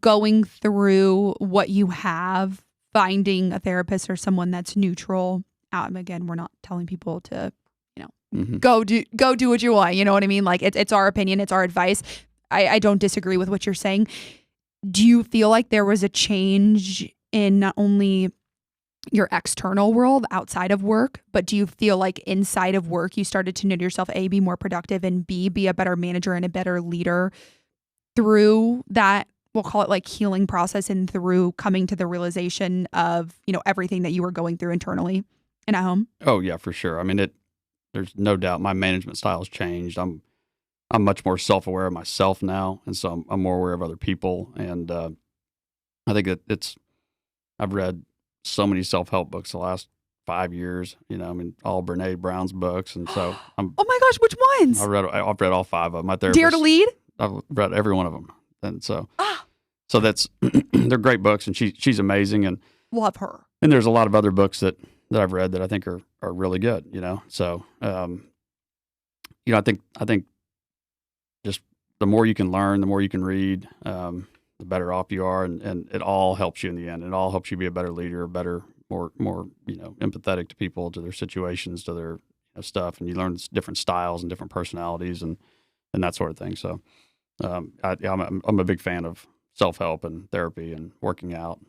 going through what you have, finding a therapist or someone that's neutral? Again, we're not telling people to go do what you want. You know what I mean? Like it's our opinion. It's our advice. I don't disagree with what you're saying. Do you feel like there was a change in not only your external world outside of work, but do you feel like inside of work, you started to know yourself, A, be more productive, and B, be a better manager and a better leader through that, we'll call it like healing process, and through coming to the realization of, everything that you were going through internally and at home? Oh yeah, for sure. I mean, there's no doubt my management style has changed. I'm much more self-aware of myself now, and so I'm more aware of other people. And I think that I've read so many self-help books the last 5 years. All Brene Brown's books, and so oh my gosh, which ones? I've read all 5 of them. My therapist, Dare to Lead? I've read every one of them, and so that's they're great books, and she's amazing, and love her. And there's a lot of other books that I've read that I think are really good, So, I think just the more you can learn, the more you can read, the better off you are. And it all helps you in the end. It all helps you be a better leader, more empathetic to people, to their situations, to their stuff. And you learn different styles and different personalities and that sort of thing. So, I'm a big fan of self-help and therapy and working out,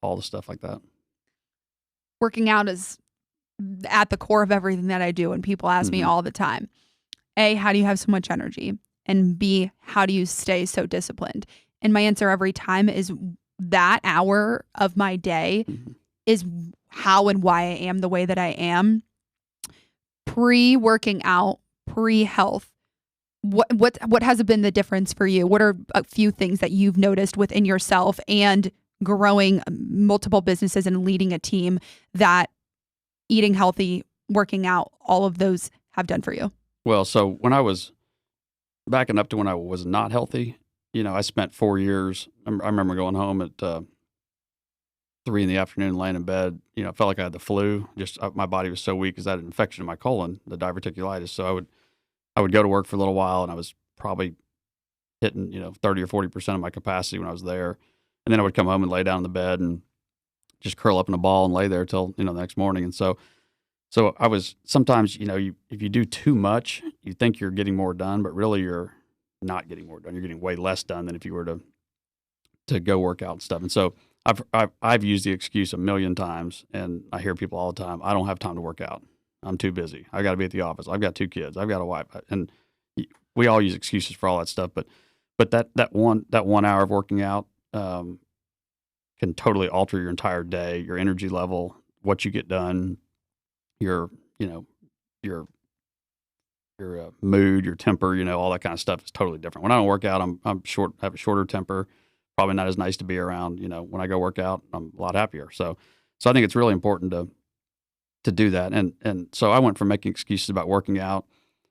all the stuff like that. Working out is at the core of everything that I do. And people ask me all the time, A, how do you have so much energy? And B, how do you stay so disciplined? And my answer every time is that hour of my day is how and why I am the way that I am. pre-working out, pre-health, what has been the difference for you? What are a few things that you've noticed within yourself and growing multiple businesses and leading a team that eating healthy, working out, all of those have done for you? Well, so when I was backing up to when I was not healthy, I spent 4 years. I remember going home at 3 in the afternoon, laying in bed. I felt like I had the flu. Just my body was so weak because I had an infection in my colon, the diverticulitis. So I would go to work for a little while, and I was probably hitting 30 or 40% of my capacity when I was there, and then I would come home and lay down in the bed and just curl up in a ball and lay there till the next morning. And so I was sometimes if you do too much, you think you're getting more done, but really you're not getting more done. You're getting way less done than if you were to go work out and stuff. And so I've used the excuse a million times, and I hear people all the time, I don't have time to work out. I'm too busy. I got to be at the office. I've got 2 kids. I've got a wife. And we all use excuses for all that stuff. But that 1 hour of working out can totally alter your entire day, your energy level, what you get done, your mood, your temper, all that kind of stuff is totally different. When I don't work out, have a shorter temper, probably not as nice to be around. When I go work out, I'm a lot happier. So I think it's really important to do that. And so I went from making excuses about working out.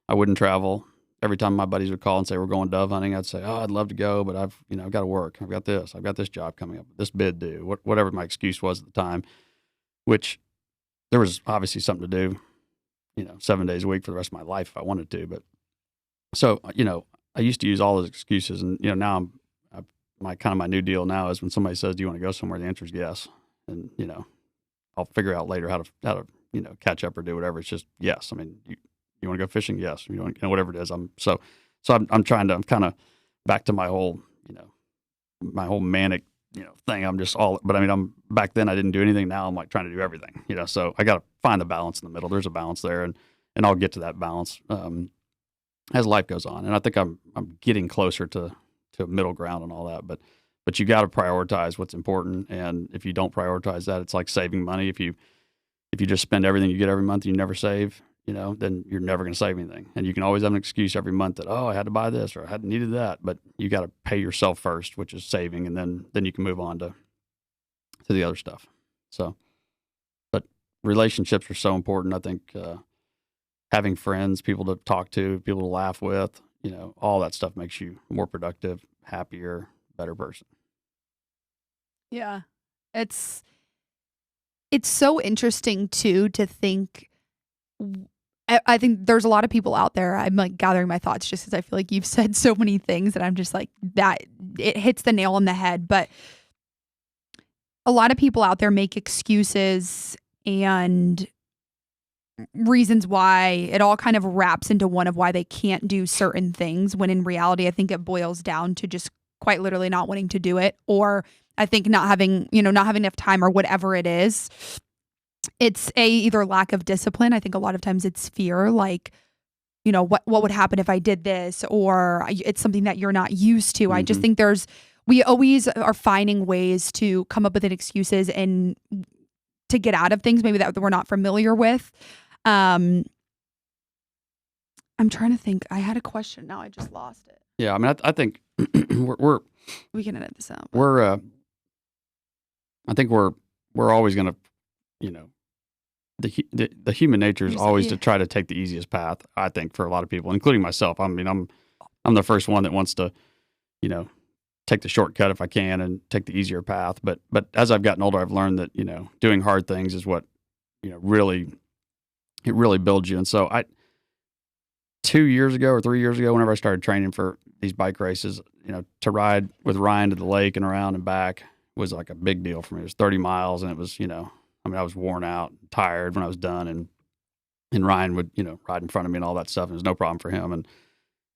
I wouldn't travel. Every time my buddies would call and say, we're going dove hunting, I'd say, oh, I'd love to go, but I've got to work. I've got this job coming up, this bid due, whatever my excuse was at the time, which there was obviously something to do, 7 days a week for the rest of my life if I wanted to. But so, I used to use all those excuses, and, now my new deal now is when somebody says, do you want to go somewhere? The answer is yes. And, I'll figure out later how to catch up or do whatever. It's just yes. I mean, you want to go fishing? Yes. You want, whatever it is. I'm kind of back to my whole manic, thing. I'm just but I'm back then I didn't do anything. Now I'm like trying to do everything, so I got to find the balance in the middle. There's a balance there, and I'll get to that balance as life goes on. And I think I'm getting closer to a middle ground and all that, but you got to prioritize what's important. And if you don't prioritize that, it's like saving money. If you just spend everything you get every month and you never save, then you're never going to save anything. And you can always have an excuse every month that, I had to buy this or I hadn't needed that. But you got to pay yourself first, which is saving, and then you can move on to the other stuff. So, but relationships are so important. I think having friends, people to talk to, people to laugh with, all that stuff makes you more productive, happier, better person. Yeah. It's so interesting too to think. I think there's a lot of people out there. I'm like gathering my thoughts just because I feel like you've said so many things that I'm just like, that it hits the nail on the head. But a lot of people out there make excuses and reasons why. It all kind of wraps into one of why they can't do certain things, when in reality, I think it boils down to just quite literally not wanting to do it, or I think not having enough time, or whatever it is. It's either lack of discipline. I think a lot of times it's fear, like, what would happen if I did this, or it's something that you're not used to. Mm-hmm. I just think we always are finding ways to come up with excuses and to get out of things maybe that we're not familiar with. I'm trying to think. I had a question. Now I just lost it. Yeah. I mean, I think we can edit this out. I think we're always going to, the human nature is always to try to take the easiest path. I think for a lot of people, including myself. I mean, I'm the first one that wants to, take the shortcut if I can and take the easier path. But as I've gotten older, I've learned that, doing hard things is what, really builds you. And so 2 years ago or 3 years ago, whenever I started training for these bike races, to ride with Ryan to the lake and around and back was like a big deal for me. It was 30 miles, and it was, I was worn out, tired when I was done, and Ryan would, ride in front of me and all that stuff. And it was no problem for him.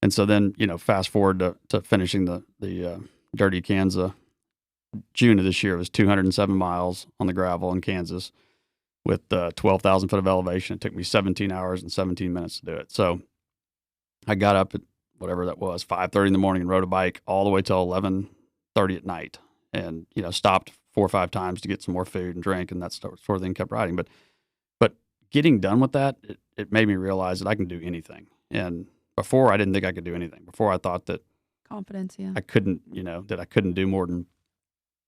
And so then, fast forward to finishing the Dirty Kansas, June of this year, it was 207 miles on the gravel in Kansas with 12,000 foot of elevation. It took me 17 hours and 17 minutes to do it. So I got up at whatever that was, 5:30 in the morning, and rode a bike all the way till 11:30 at night, and, stopped 4 or 5 times to get some more food and drink, and that sort of thing, kept riding. But getting done with that, it made me realize that I can do anything. And before, I didn't think I could do anything. Before, I thought that Confidence, yeah. I couldn't, that I couldn't do more than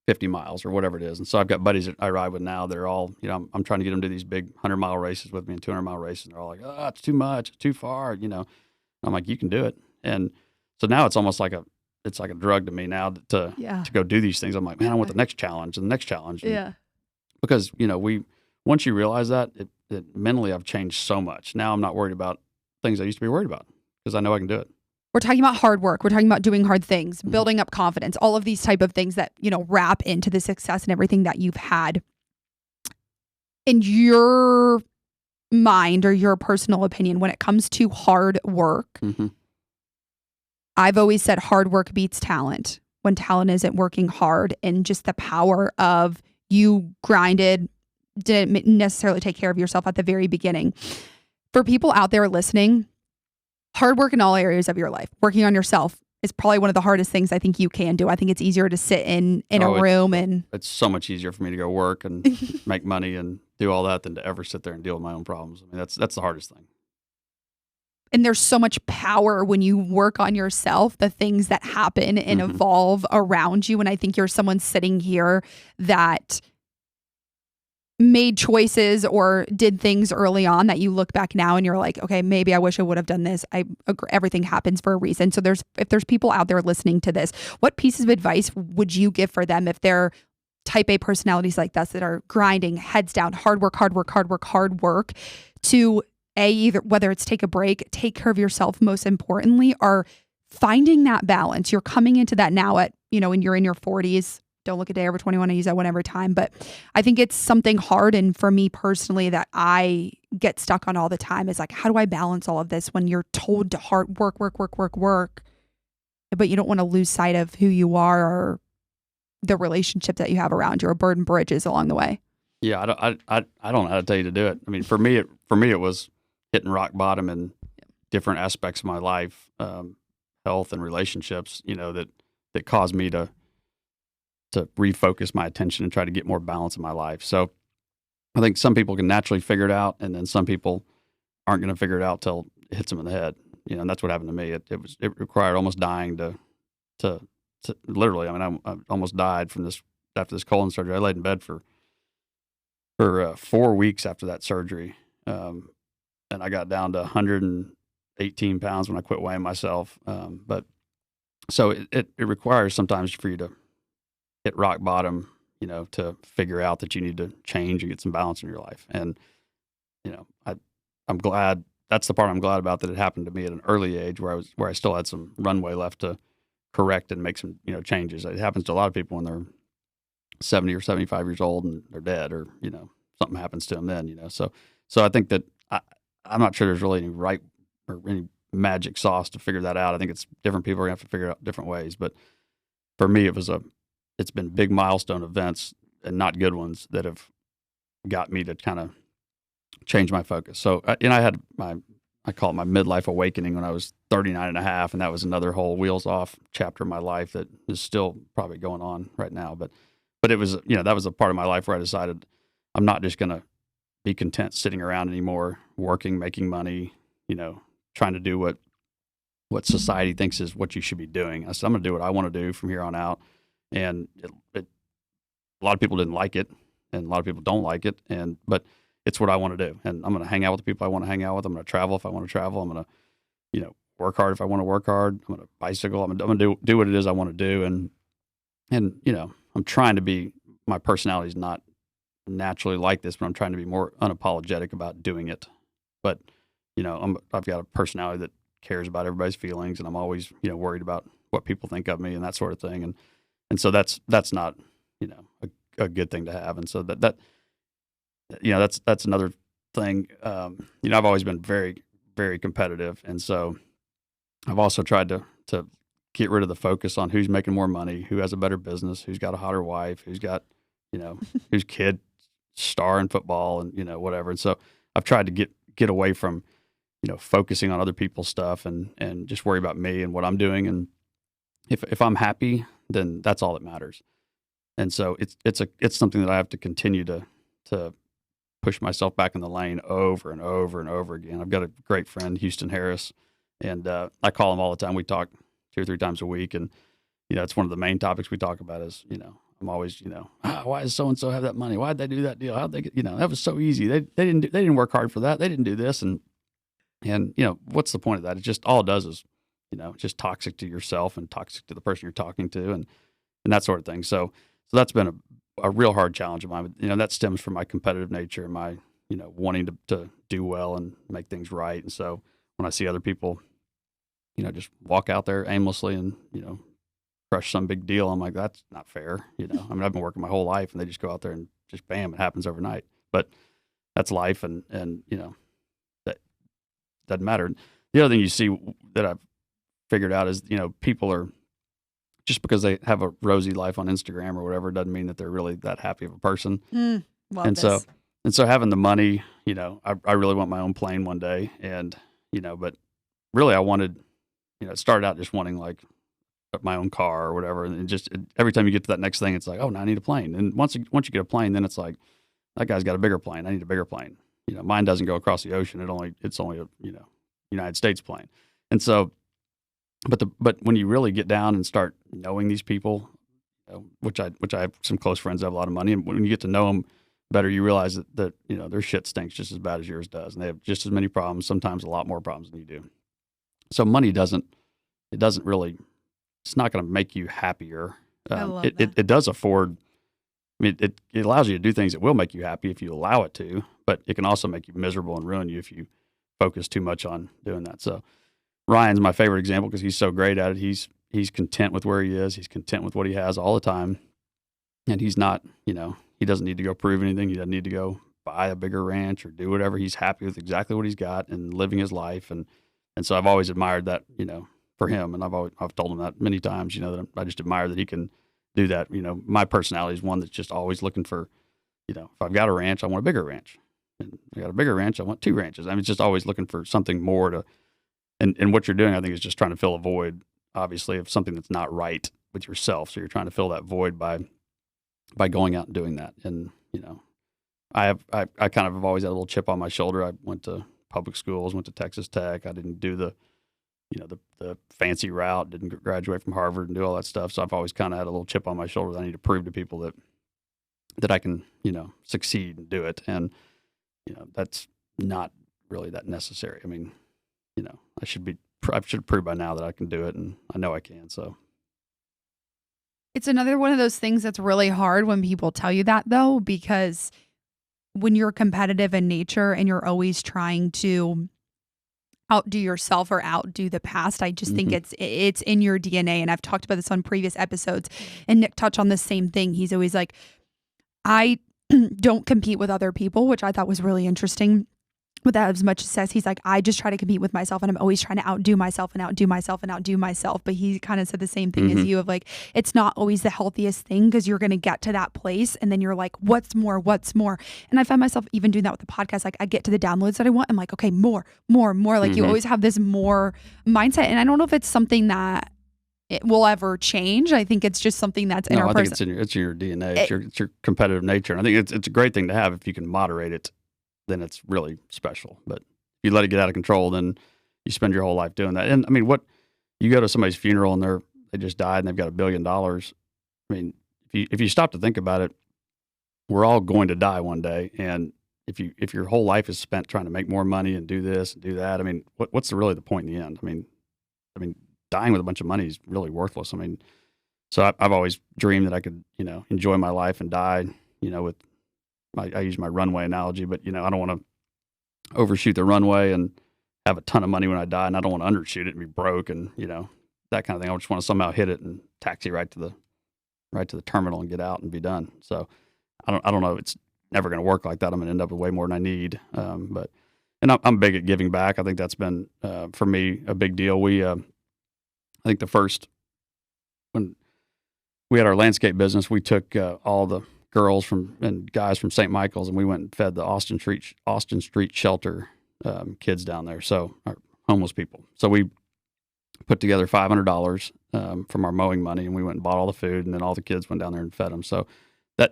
50 miles or whatever it is. And so I've got buddies that I ride with now. They're all, I'm trying to get them to these big 100-mile races with me and 200-mile races. And they're all like, oh, it's too much. It's too far, And I'm like, you can do it. And so now it's almost like it's like a drug to me now to go do these things. I'm like, man, I want the next challenge and the next challenge. And because, once you realize that, it mentally I've changed so much. Now I'm not worried about things I used to be worried about because I know I can do it. We're talking about hard work. We're talking about doing hard things, building up confidence, all of these type of things that, wrap into the success and everything that you've had. In your mind or your personal opinion, when it comes to hard work, I've always said hard work beats talent when talent isn't working hard, and just the power of you grinded, didn't necessarily take care of yourself at the very beginning. For people out there listening, hard work in all areas of your life, working on yourself is probably one of the hardest things I think you can do. I think it's easier to sit in a room and... It's so much easier for me to go work and make money and do all that than to ever sit there and deal with my own problems. I mean, that's the hardest thing. And there's so much power when you work on yourself, the things that happen and evolve around you. And I think you're someone sitting here that made choices or did things early on that you look back now and you're like, okay, maybe I wish I would have done this. I agree, everything happens for a reason. So if there's people out there listening to this, what pieces of advice would you give for them if they're type A personalities like us that are grinding, heads down, hard work to either whether it's take a break, take care of yourself, most importantly, or finding that balance? You're coming into that now at, when you're in your 40s. Don't look a day over 21. I use that one every time. But I think it's something hard. And for me personally, that I get stuck on all the time is like, how do I balance all of this when you're told to hard work, but you don't want to lose sight of who you are or the relationships that you have around you or burn bridges along the way? Yeah, I don't know how to tell you to do it. I mean, for me, it was hitting rock bottom in different aspects of my life, health and relationships, that caused me to refocus my attention and try to get more balance in my life. So I think some people can naturally figure it out, and then some people aren't going to figure it out till it hits them in the head. And that's what happened to me. It required almost dying to literally. I mean, I almost died from this after this colon surgery. I laid in bed for 4 weeks after that surgery, and I got down to 118 pounds when I quit weighing myself. But so it requires sometimes for you to hit rock bottom, to figure out that you need to change and get some balance in your life. And, I'm glad, that's the part I'm glad about, that it happened to me at an early age where I still had some runway left to correct and make some, changes. It happens to a lot of people when they're 70 or 75 years old and they're dead, or, something happens to them then, So I think that I'm not sure there's really any right or any magic sauce to figure that out. I think it's different people are gonna have to figure it out different ways. But for me, it's been big milestone events, and not good ones, that have got me to kind of change my focus. So, I had I call it my midlife awakening when I was 39 and a half. And that was another whole wheels off chapter of my life that is still probably going on right now. But it was, that was a part of my life where I decided I'm not just going to be content sitting around anymore, working, making money, trying to do what society thinks is what you should be doing. I said, I'm going to do what I want to do from here on out. And a lot of people didn't like it, and a lot of people don't like it. But it's what I want to do. And I'm going to hang out with the people I want to hang out with. I'm going to travel if I want to travel. I'm going to, work hard if I want to work hard. I'm going to bicycle. I'm going to do what it is I want to do. And I'm trying to be, my personality is not naturally like this, but I'm trying to be more unapologetic about doing it. But, I've got a personality that cares about everybody's feelings, and I'm always, worried about what people think of me and that sort of thing. And so that's not, a good thing to have. And so that's another thing. I've always been very, very competitive. And so I've also tried to get rid of the focus on who's making more money, who has a better business, who's got a hotter wife, who's got, whose kid star in football and, whatever. And so I've tried to get away from, focusing on other people's stuff and just worry about me and what I'm doing. And if I'm happy, then that's all that matters. And so it's something that I have to continue to push myself back in the lane over and over and over again. I've got a great friend, Houston Harris, and I call him all the time. We talk 2 or 3 times a week, and it's one of the main topics we talk about is, I'm always, why does so-and-so have that money? Why'd they do that deal? How'd they get, that was so easy. They didn't work hard for that. They didn't do this. And what's the point of that? It just, all it does is, it's just toxic to yourself and toxic to the person you're talking to and that sort of thing. So that's been a real hard challenge of mine. That stems from my competitive nature and my, wanting to do well and make things right. And so when I see other people, just walk out there aimlessly and, crush some big deal, I'm like, that's not fair. I've been working my whole life and they just go out there and just bam, it happens overnight. But that's life and that doesn't matter. The other thing you see that I've figured out is, people are, just because they have a rosy life on Instagram or whatever, doesn't mean that they're really that happy of a person. So having the money, I really want my own plane one day. And, but really I wanted, it started out just wanting like my own car or whatever. And every time you get to that next thing, it's like, oh, now I need a plane. And once you get a plane, then it's like, that guy's got a bigger plane. I need a bigger plane. Mine doesn't go across the ocean. It's only a, United States plane. And so, but when you really get down and start knowing these people, which I have some close friends that have a lot of money, and when you get to know them better, you realize that their shit stinks just as bad as yours does, and they have just as many problems, sometimes a lot more problems than you do. So money doesn't really, it's not going to make you happier. It does afford. It allows you to do things that will make you happy if you allow it to, but it can also make you miserable and ruin you if you focus too much on doing that. So Ryan's my favorite example because he's so great at it. He's content with where he is. He's content with what he has all the time. And he's not, he doesn't need to go prove anything. He doesn't need to go buy a bigger ranch or do whatever. He's happy with exactly what he's got and living his life. And so I've always admired that, for him. And I've told him that many times, that I just admire that he can do that. My personality is one that's just always looking for, if I've got a ranch, I want a bigger ranch. And I got a bigger ranch, I want 2 ranches. It's just always looking for something more to, and what you're doing, I think, is just trying to fill a void, obviously, of something that's not right with yourself. So you're trying to fill that void by going out and doing that. And, I kind of have always had a little chip on my shoulder. I went to public schools, went to Texas Tech. I didn't do the fancy route, didn't graduate from Harvard and do all that stuff. So I've always kind of had a little chip on my shoulder that I need to prove to people that I can, succeed and do it. And, that's not really that necessary. I should prove by now that I can do it, and I know I can. So it's another one of those things that's really hard when people tell you that, though, because when you're competitive in nature and you're always trying to outdo yourself or outdo the past, I just think it's in your DNA. And I've talked about this on previous episodes, and Nick touched on the same thing. He's always like, I don't compete with other people, which I thought was really interesting. With that, as much as he's like, I just try to compete with myself, and I'm always trying to outdo myself and outdo myself and outdo myself. But he kind of said the same thing as you, of like, it's not always the healthiest thing, because you're going to get to that place and then you're like, what's more? And I find myself even doing that with the podcast. Like, I get to the downloads that I want, I'm like, okay, more. Like you always have this more mindset. And I don't know if it's something that it will ever change. I think it's just something that's in our person. I think it's in your DNA. It's your competitive nature. And I think it's a great thing to have if you can moderate it. Then it's really special. But if you let it get out of control, then you spend your whole life doing that. And what you go to somebody's funeral and they just died and they've got $1 billion. If you stop to think about it, we're all going to die one day. And if your whole life is spent trying to make more money and do this and do that, what's really the point in the end? Dying with a bunch of money is really worthless. So I've always dreamed that I could, enjoy my life and die, with I use my runway analogy, but I don't want to overshoot the runway and have a ton of money when I die, and I don't want to undershoot it and be broke and that kind of thing. I just want to somehow hit it and taxi right to the terminal and get out and be done. So I don't know. It's never going to work like that. I'm going to end up with way more than I need. And I'm big at giving back. I think that's been for me a big deal. I think when we had our landscape business, we took all the girls and guys from St. Michael's, and we went and fed the Austin Street shelter kids down there, so our homeless people. So we put together $500 from our mowing money, and we went and bought all the food, and then all the kids went down there and fed them. So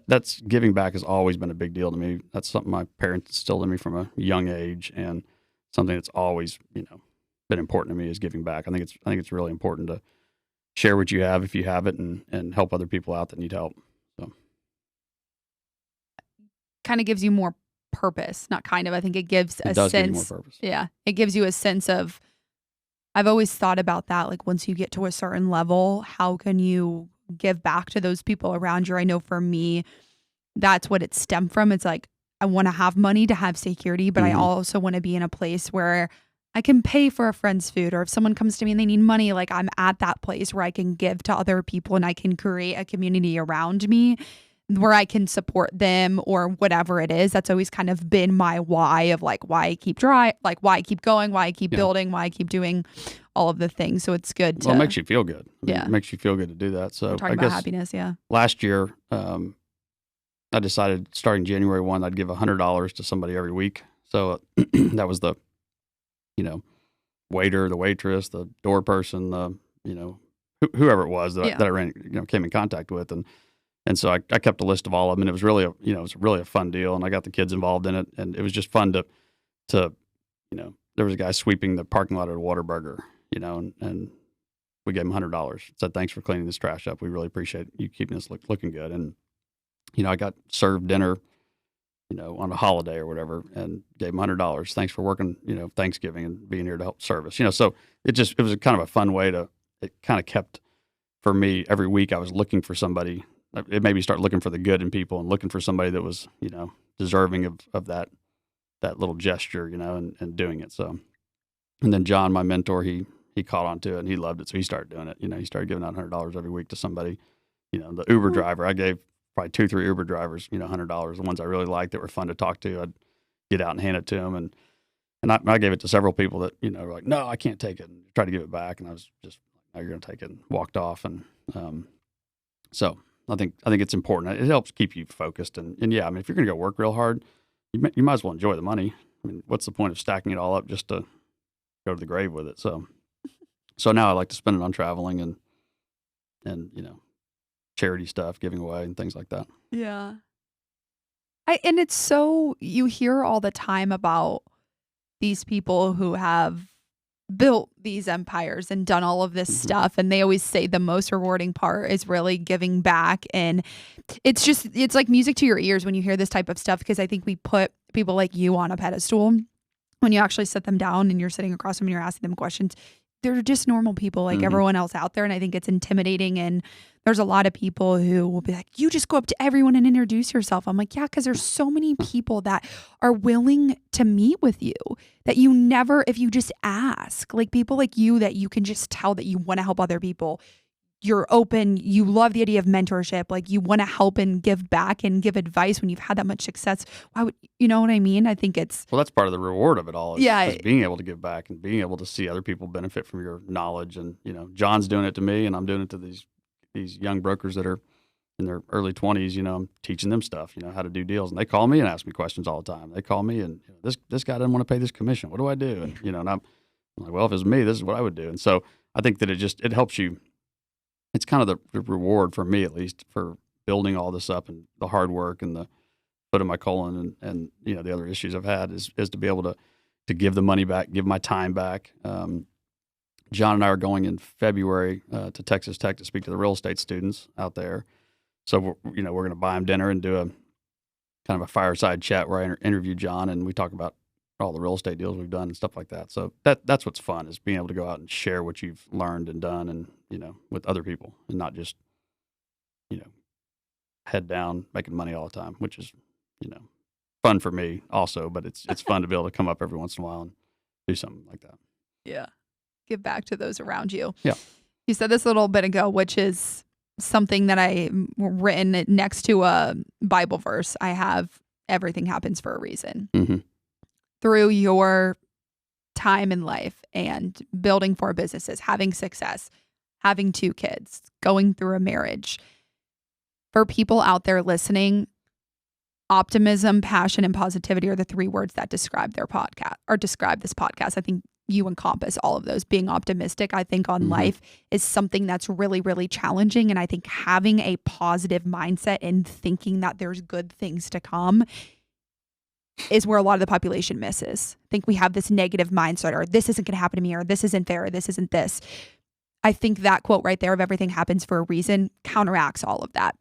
that's giving back has always been a big deal to me. That's something my parents instilled in me from a young age, and something that's always, been important to me is giving back. I think it's really important to share what you have if you have it, and help other people out that need help. So kind of gives you more purpose. Not kind of. I think it gives it a does sense. give you more purpose. Yeah, it gives you a sense of. I've always thought about that. Like once you get to a certain level, how can you give back to those people around you? I know for me, that's what it stemmed from. It's like I want to have money to have security, but I also want to be in a place where I can pay for a friend's food, or if someone comes to me and they need money, like I'm at that place where I can give to other people and I can create a community around me where I can support them or whatever it is. That's always kind of been my why of like why I keep why I keep going, why I keep building, why I keep doing all of the things. So it's good to. Well, it makes you feel good. Yeah. It makes you feel good to do that. So We're talking I about guess happiness. Yeah. last year, I decided starting January 1, I'd give $100 to somebody every week. So that was the, waiter, the waitress, the door person, whoever it was that I ran, came in contact with. And so I kept a list of all of them, and it was really a fun deal. And I got the kids involved in it, and it was just fun to there was a guy sweeping the parking lot at a Whataburger, and we gave him $100. Said, thanks for cleaning this trash up. We really appreciate you keeping us looking good. And, I got served dinner, on a holiday or whatever, and gave him $100. Thanks for working, Thanksgiving and being here to help service. So it was a kind of a fun way it kind of kept, for me, every week I was looking for somebody. It made me start looking for the good in people and looking for somebody that was, deserving of that little gesture, and doing it. So, and then John, my mentor, he caught on to it and he loved it. So he started doing it. He started giving out $100 every week to somebody. The Uber driver, I gave probably 2-3 Uber drivers, $100. The ones I really liked that were fun to talk to, I'd get out and hand it to them. And I gave it to several people that, were like, no, I can't take it, and tried to give it back. And I was just, no, you're going to take it, and walked off. And so I think it's important. It helps keep you focused. And yeah, I mean, if you're going to go work real hard, you might as well enjoy the money. I mean, what's the point of stacking it all up just to go to the grave with it? So now I like to spend it on traveling and charity stuff, giving away and things like that. Yeah. And it's so, you hear all the time about these people who have built these empires and done all of this stuff, and they always say the most rewarding part is really giving back. And it's like music to your ears when you hear this type of stuff, because I think we put people like you on a pedestal. When you actually sit them down and you're sitting across them and you're asking them questions, they're just normal people like everyone else out there. And I think it's intimidating. And there's a lot of people who will be like, you just go up to everyone and introduce yourself. I'm like, yeah, because there's so many people that are willing to meet with you that you never, if you just ask, like people like you, that you can just tell that you want to help other people. You're open. You love the idea of mentorship. Like you want to help and give back and give advice when you've had that much success. Why would, you know what I mean? I think it's. Well, that's part of the reward of it all. Is being able to give back and being able to see other people benefit from your knowledge. And, John's doing it to me, and I'm doing it to these young brokers that are in their early 20s. I'm teaching them stuff, how to do deals. And they call me and ask me questions all the time. They call me and this guy doesn't want to pay this commission. What do I do? And, and I'm like, well, if it was me, this is what I would do. And so I think that it helps you. It's kind of the reward for me, at least, for building all this up, and the hard work and the foot of my colon and the other issues I've had is to be able to give the money back, give my time back. John and I are going in February to Texas Tech to speak to the real estate students out there. So we're going to buy them dinner and do a kind of a fireside chat where I interview John and we talk about all the real estate deals we've done and stuff like that. So that's what's fun, is being able to go out and share what you've learned and done, and with other people, and not just head down making money all the time, which is fun for me also. But it's fun to be able to come up every once in a while and do something like that. Yeah, give back to those around you. Yeah, you said this a little bit ago, which is something that I written next to a Bible verse. I have everything happens for a reason. Through your time in life and building 4 businesses, having success, having 2 kids, going through a marriage. For people out there listening, optimism, passion, and positivity are the 3 words that describe their podcast, or describe this podcast. I think you encompass all of those. Being optimistic, I think, on life is something that's really, really challenging. And I think having a positive mindset and thinking that there's good things to come is where a lot of the population misses. I think we have this negative mindset, or this isn't going to happen to me, or this isn't fair, or this isn't this. I think that quote right there of everything happens for a reason counteracts all of that.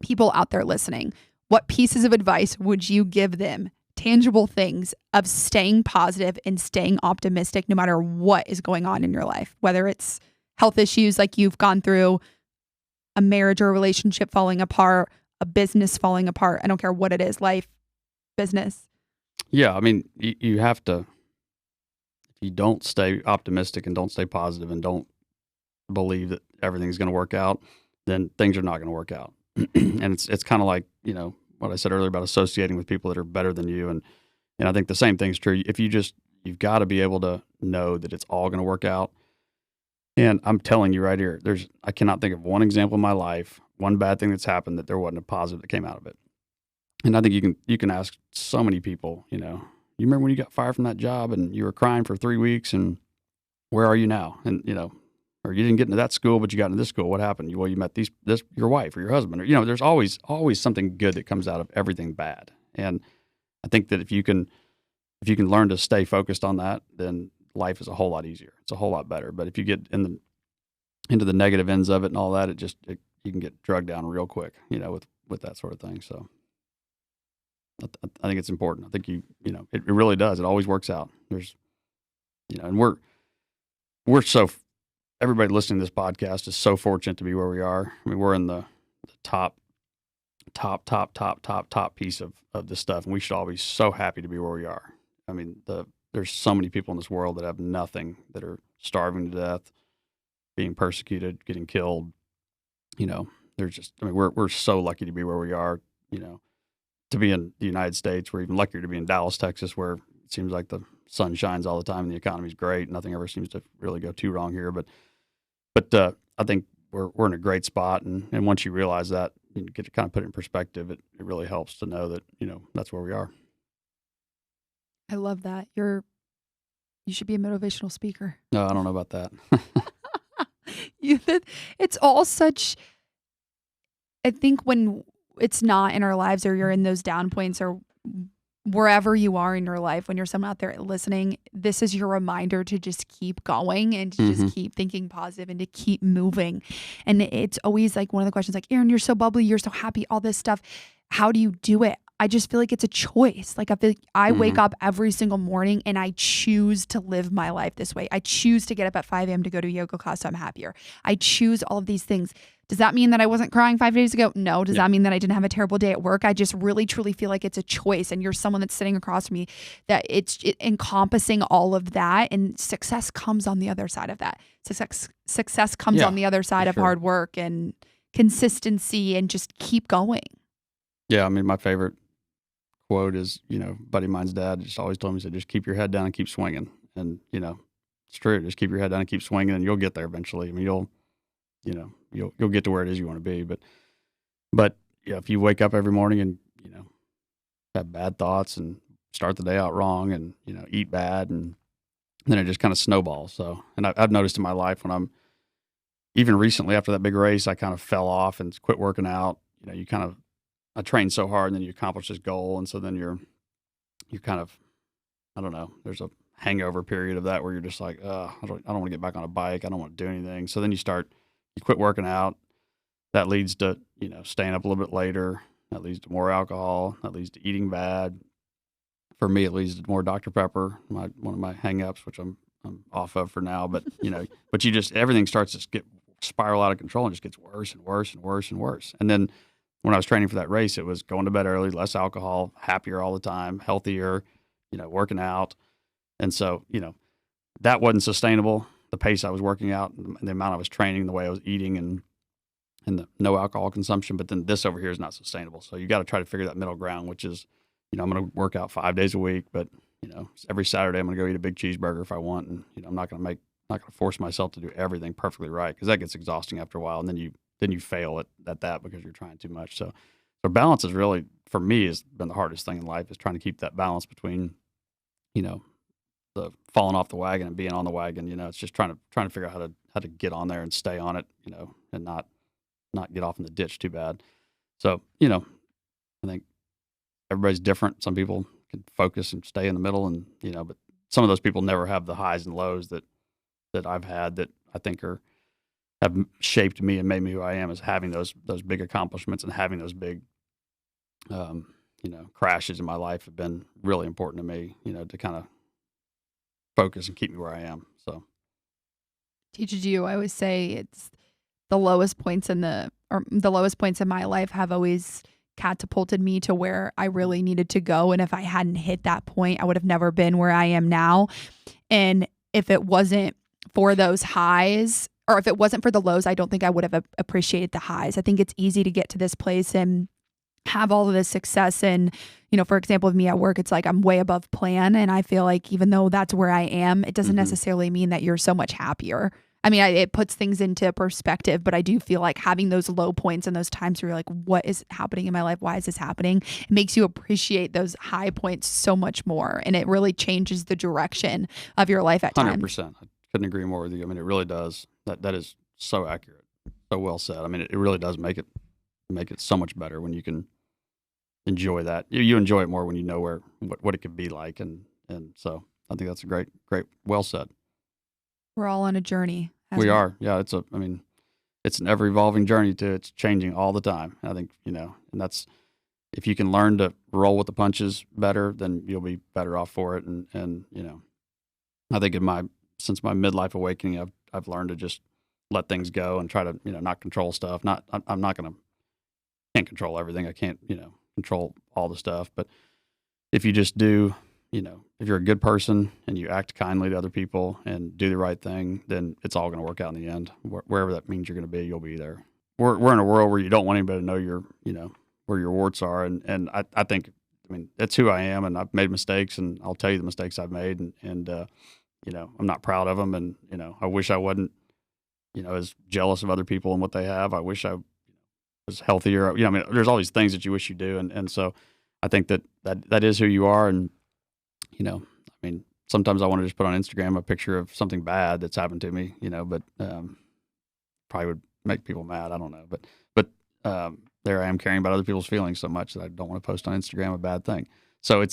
People out there listening, what pieces of advice would you give them? Tangible things of staying positive and staying optimistic no matter what is going on in your life, whether it's health issues like you've gone through, a marriage or a relationship falling apart, a business falling apart. I don't care what it is, life, business. Yeah, I mean, you have to, if you don't stay optimistic and don't stay positive and don't believe that everything's going to work out, then things are not going to work out. And it's kind of like, you know, what I said earlier about associating with people that are better than you. And I think the same thing's true. If you've got to be able to know that it's all going to work out. And I'm telling you right here, I cannot think of one example in my life, one bad thing that's happened that there wasn't a positive that came out of it. And I think you can ask so many people, you know, you remember when you got fired from that job and you were crying for 3 weeks, and where are you now? And, you know, or you didn't get into that school, but you got into this school. What happened? You met your wife or your husband, or, you know, there's always something good that comes out of everything bad. And I think that if you can learn to stay focused on that, then life is a whole lot easier. It's a whole lot better. But if you get into the negative ends of it and all that, you can get drugged down real quick, you know, with that sort of thing. So I think it's important. I think you know, it really does. It always works out. There's, you know, and we're so, everybody listening to this podcast is so fortunate to be where we are. I mean, we're in the top piece of this stuff, and we should all be so happy to be where we are. I mean, there's so many people in this world that have nothing, that are starving to death, being persecuted, getting killed. You know, we're so lucky to be where we are, you know, to be in the United States. We're even luckier to be in Dallas, Texas, where it seems like the sun shines all the time and the economy's great. Nothing ever seems to really go too wrong here. But I think we're in a great spot. And once you realize that, you get to kind of put it in perspective, it really helps to know that, you know, that's where we are. I love that. You should be a motivational speaker. No, I don't know about that. It's all such, I think when it's not in our lives, or you're in those down points, or wherever you are in your life, when you're someone out there listening, this is your reminder to just keep going and to just keep thinking positive and to keep moving. And it's always like one of the questions, like, Erin, you're so bubbly, you're so happy, all this stuff. How do you do it? I just feel like it's a choice. Like, I feel like I wake up every single morning and I choose to live my life this way. I choose to get up at 5 a.m. to go to a yoga class so I'm happier. I choose all of these things. Does that mean that I wasn't crying 5 days ago? No. Does that mean that I didn't have a terrible day at work? I just really, truly feel like it's a choice. And you're someone that's sitting across from me that it's encompassing all of that. And success comes on the other side of that. Success comes on the other side of hard work and consistency, and just keep going. Yeah. I mean, my favorite quote is, you know, a buddy of mine's dad just always told me, he said, just keep your head down and keep swinging. And, you know, it's true. Just keep your head down and keep swinging, and you'll get there eventually. I mean, you'll get to where it is you want to be. But yeah, if you wake up every morning and, you know, have bad thoughts and start the day out wrong and, you know, eat bad, and then it just kind of snowballs. So, and I've noticed in my life, when I'm, even recently after that big race, I kind of fell off and quit working out. You know, I trained so hard, and then you accomplish this goal. And so then you're kind of, I don't know, there's a hangover period of that where you're just like, I don't want to get back on a bike. I don't want to do anything. So then you quit working out. That leads to, you know, staying up a little bit later. That leads to more alcohol. That leads to eating bad. For me, it leads to more Dr. Pepper, one of my hang-ups, which I'm off of for now. But, you know, everything starts to spiral out of control, and just gets worse and worse and worse and worse. And then when I was training for that race, it was going to bed early, less alcohol, happier all the time, healthier, you know, working out. And so, you know, that wasn't sustainable. The pace I was working out, and the amount I was training, the way I was eating, and the no alcohol consumption. But then this over here is not sustainable. So you got to try to figure that middle ground, which is, you know, I'm going to work out 5 days a week, but, you know, every Saturday I'm going to go eat a big cheeseburger if I want. And, you know, I'm not going to force myself to do everything perfectly right, because that gets exhausting after a while. And then you fail at that because you're trying too much. So balance is really, for me, has been the hardest thing in life, is trying to keep that balance between, you know, the falling off the wagon and being on the wagon. It's just trying to figure out how to get on there and stay on it, and not get off in the ditch too bad. So, I think everybody's different. Some people can focus and stay in the middle, and but some of those people never have the highs and lows that I've had, that I think have shaped me and made me who I am, is having those big accomplishments and having those big crashes in my life have been really important to me, to kind of focus and keep me where I am. So Teaches you. I always say it's the lowest points in my life have always catapulted me to where I really needed to go. And if I hadn't hit that point, I would have never been where I am now. And if it wasn't for those highs, or if it wasn't for the lows, I don't think I would have appreciated the highs. I think it's easy to get to this place and have all of this success. And, for example, with me at work, it's like I'm way above plan. And I feel like even though that's where I am, it doesn't necessarily mean that you're so much happier. I mean, it puts things into perspective, but I do feel like having those low points and those times where you're like, what is happening in my life? Why is this happening? It makes you appreciate those high points so much more. And it really changes the direction of your life at times. 100%. I couldn't agree more with you. I mean, it really does. That is so accurate. So well said. I mean, it really does make it so much better when you can enjoy that. You enjoy it more when you know what it could be like. And so I think that's a great, well said. We're all on a journey. We are. Yeah. It's an ever evolving journey too. It's changing all the time. I think, and that's, if you can learn to roll with the punches better, then you'll be better off for it. And I think since my midlife awakening, I've learned to just let things go and try to, not control stuff. I'm not can't control everything. I can't, control all the stuff. But if you just do, if you're a good person and you act kindly to other people and do the right thing, then it's all going to work out in the end. Wherever that means you're going to be, you'll be there. We're in a world where you don't want anybody to know where your warts are. And I think, that's who I am, and I've made mistakes, and I'll tell you the mistakes I've made, and I'm not proud of them. And, I wish I wasn't, as jealous of other people and what they have. I wish I was healthier. There's all these things that you wish you do. And so I think that is who you are. And, sometimes I want to just put on Instagram a picture of something bad that's happened to me, but probably would make people mad. I don't know. But there I am caring about other people's feelings so much that I don't want to post on Instagram a bad thing. So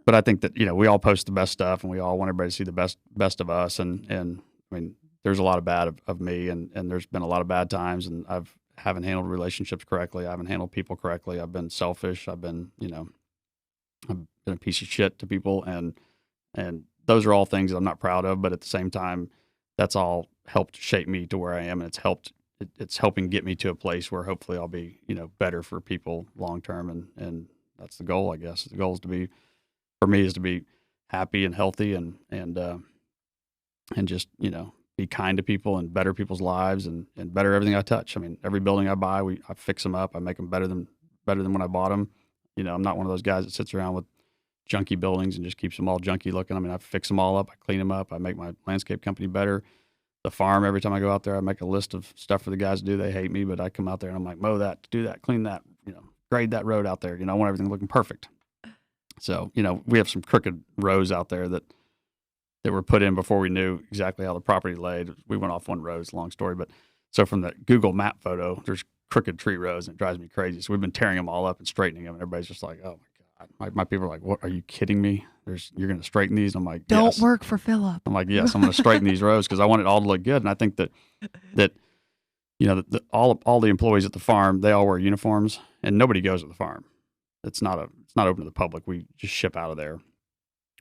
but I think that, we all post the best stuff, and we all want everybody to see the best of us. And there's a lot of bad of me, and there's been a lot of bad times, and haven't handled relationships correctly. I haven't handled people correctly. I've been selfish. I've been a piece of shit to people. And those are all things that I'm not proud of, but at the same time, that's all helped shape me to where I am. And it's helping get me to a place where hopefully I'll be, better for people long term. And that's the goal, I guess. The goal is for me is to be happy and healthy and just, be kind to people and better people's lives and better everything I touch. Every building I buy, I fix them up. I make them better than when I bought them. I'm not one of those guys that sits around with junky buildings and just keeps them all junky looking. I fix them all up. I clean them up. I make my landscape company better. The farm, every time I go out there, I make a list of stuff for the guys to do. They hate me, but I come out there and I'm like, mow that, do that, clean that, grade that road out there. I want everything looking perfect. So, we have some crooked rows out there that were put in before we knew exactly how the property laid. We went off one road. It's a long story. But so from the Google map photo, there's crooked tree rows, and it drives me crazy. So we've been tearing them all up and straightening them. And everybody's just like, oh my God. My people are like, what, are you kidding me? You're going to straighten these? I'm like, don't yes. work for Philip. I'm like, yes, I'm going to straighten these rows because I want it all to look good. And I think that all the employees at the farm, they all wear uniforms, and nobody goes to the farm. It's not open to the public. We just ship out of there.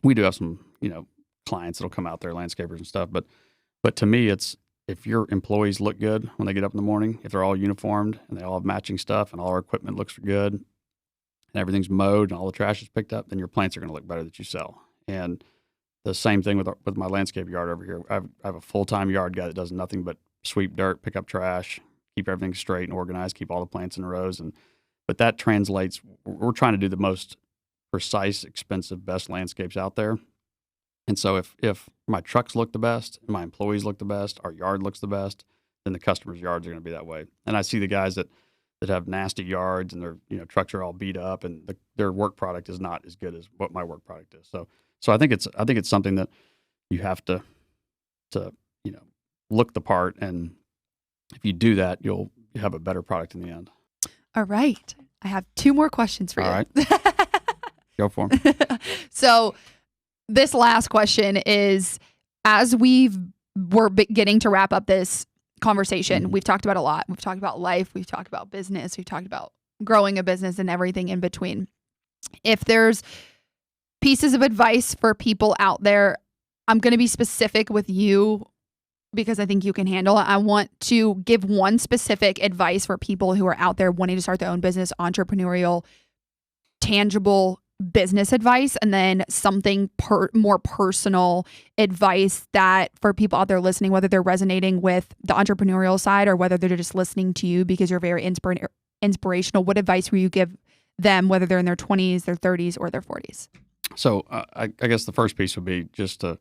We do have some, clients that'll come out there, landscapers and stuff. But to me, it's, if your employees look good when they get up in the morning, if they're all uniformed and they all have matching stuff and all our equipment looks good and everything's mowed and all the trash is picked up, then your plants are going to look better that you sell. And the same thing with my landscape yard over here. I have a full-time yard guy that does nothing but sweep dirt, pick up trash, keep everything straight and organized, keep all the plants in rows. But that translates, we're trying to do the most precise, expensive, best landscapes out there. And so if my trucks look the best, my employees look the best, our yard looks the best, then the customers' yards are going to be that way. And I see the guys that have nasty yards and their trucks are all beat up, and their work product is not as good as what my work product is. So So I think it's something that you have to look the part, and if you do that, you'll have a better product in the end. All right. I have 2 more questions for you. All right. Go for them. So this last question is, as we're getting to wrap up this conversation, we've talked about a lot. We've talked about life. We've talked about business. We've talked about growing a business and everything in between. If there's pieces of advice for people out there, I'm going to be specific with you because I think you can handle it. I want to give one specific advice for people who are out there wanting to start their own business, entrepreneurial, tangible business advice, and then something more personal advice that for people out there listening, whether they're resonating with the entrepreneurial side or whether they're just listening to you because you're very inspirational. What advice will you give them, whether they're in their 20s, their 30s, or their 40s? So I guess the first piece would be just to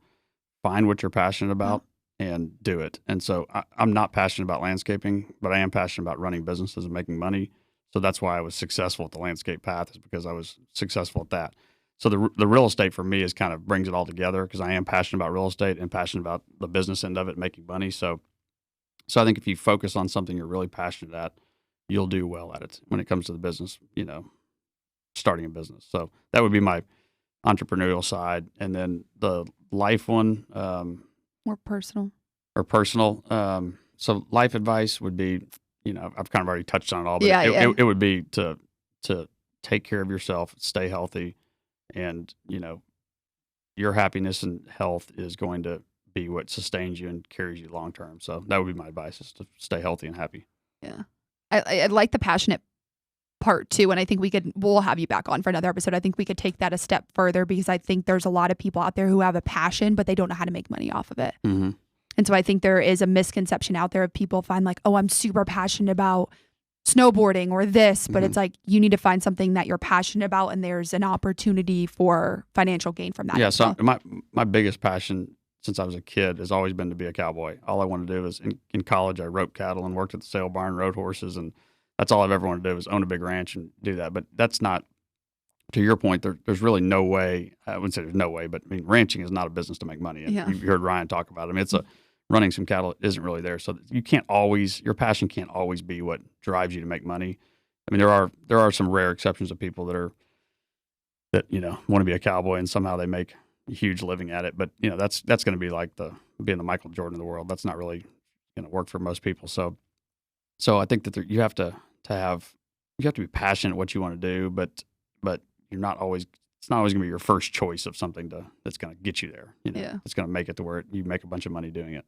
find what you're passionate about and do it. And so I'm not passionate about landscaping, but I am passionate about running businesses and making money. So that's why I was successful at the landscape path, is because I was successful at that. So the real estate for me is kind of brings it all together, because I am passionate about real estate and passionate about the business end of it, making money. So I think if you focus on something you're really passionate at, you'll do well at it when it comes to the business, starting a business. So that would be my entrepreneurial side. And then the life one, more personal. So life advice would be, I've kind of already touched on it all, but it would be to take care of yourself, stay healthy, and, your happiness and health is going to be what sustains you and carries you long term. So that would be my advice, is to stay healthy and happy. Yeah. I like the passionate part too. And I think we'll have you back on for another episode. I think we could take that a step further, because I think there's a lot of people out there who have a passion, but they don't know how to make money off of it. Mm-hmm. And so I think there is a misconception out there of people find like, oh, I'm super passionate about snowboarding or this, but it's like, you need to find something that you're passionate about, and there's an opportunity for financial gain from that. Yeah. So my biggest passion since I was a kid has always been to be a cowboy. All I wanted to do was in college, I roped cattle and worked at the sale barn, rode horses, and that's all I've ever wanted to do, was own a big ranch and do that. But that's not, to your point, there's really no way. I wouldn't say there's no way, but I mean, ranching is not a business to make money. And you heard Ryan talk about it. I mean, running some cattle isn't really there. So your passion can't always be what drives you to make money. I mean, there are some rare exceptions of people that want to be a cowboy and somehow they make a huge living at it. But that's going to be like being the Michael Jordan of the world. That's not really going to work for most people. So I think that you have to be passionate what you want to do, but you're not always. It's not always going to be your first choice of something that's going to get you there. It's going to make it to where you make a bunch of money doing it.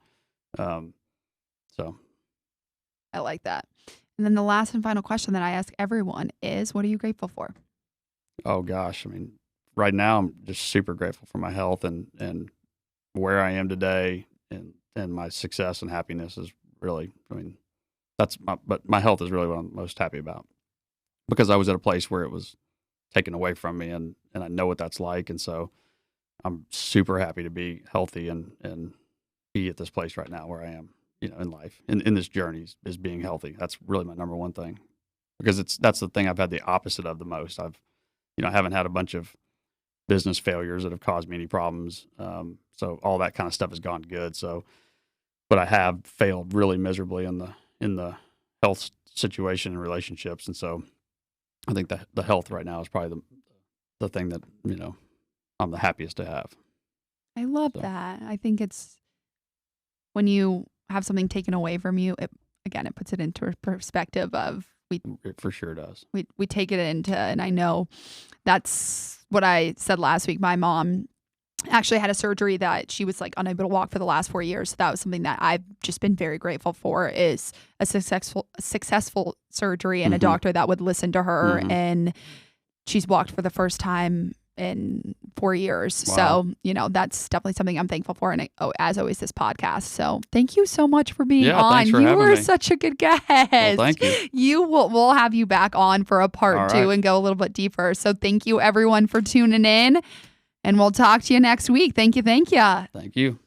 So I like that. And then the last and final question that I ask everyone is, what are you grateful for? Oh gosh, I mean, right now I'm just super grateful for my health and where I am today, and my success and happiness is really. I mean, but my health is really what I'm most happy about, because I was at a place where it was taken away from me, and I know what that's like, and so I'm super happy to be healthy and be at this place right now where I am, in life, in this journey, is being healthy. That's really my number one thing, because that's the thing I've had the opposite of the most. I haven't had a bunch of business failures that have caused me any problems, so all that kind of stuff has gone good. So, but I have failed really miserably in the health situation and relationships, and so I think the health right now is probably the thing that, I'm the happiest to have. I love that. I think it's when you have something taken away from you, it puts it into a perspective of it for sure does. We take it into, and I know that's what I said last week. My mom actually had a surgery that she was like unable to walk for the last 4 years. So that was something that I've just been very grateful for, is a successful surgery and a doctor that would listen to her. And she's walked for the first time in 4 years. Wow. So, that's definitely something I'm thankful for. And as always, this podcast. So thank you so much for being on. Thanks for you having were me. such a good guest. Well, thank you. We'll have you back on for a part 2 and go a little bit deeper. So thank you everyone for tuning in. And we'll talk to you next week. Thank you. Thank you.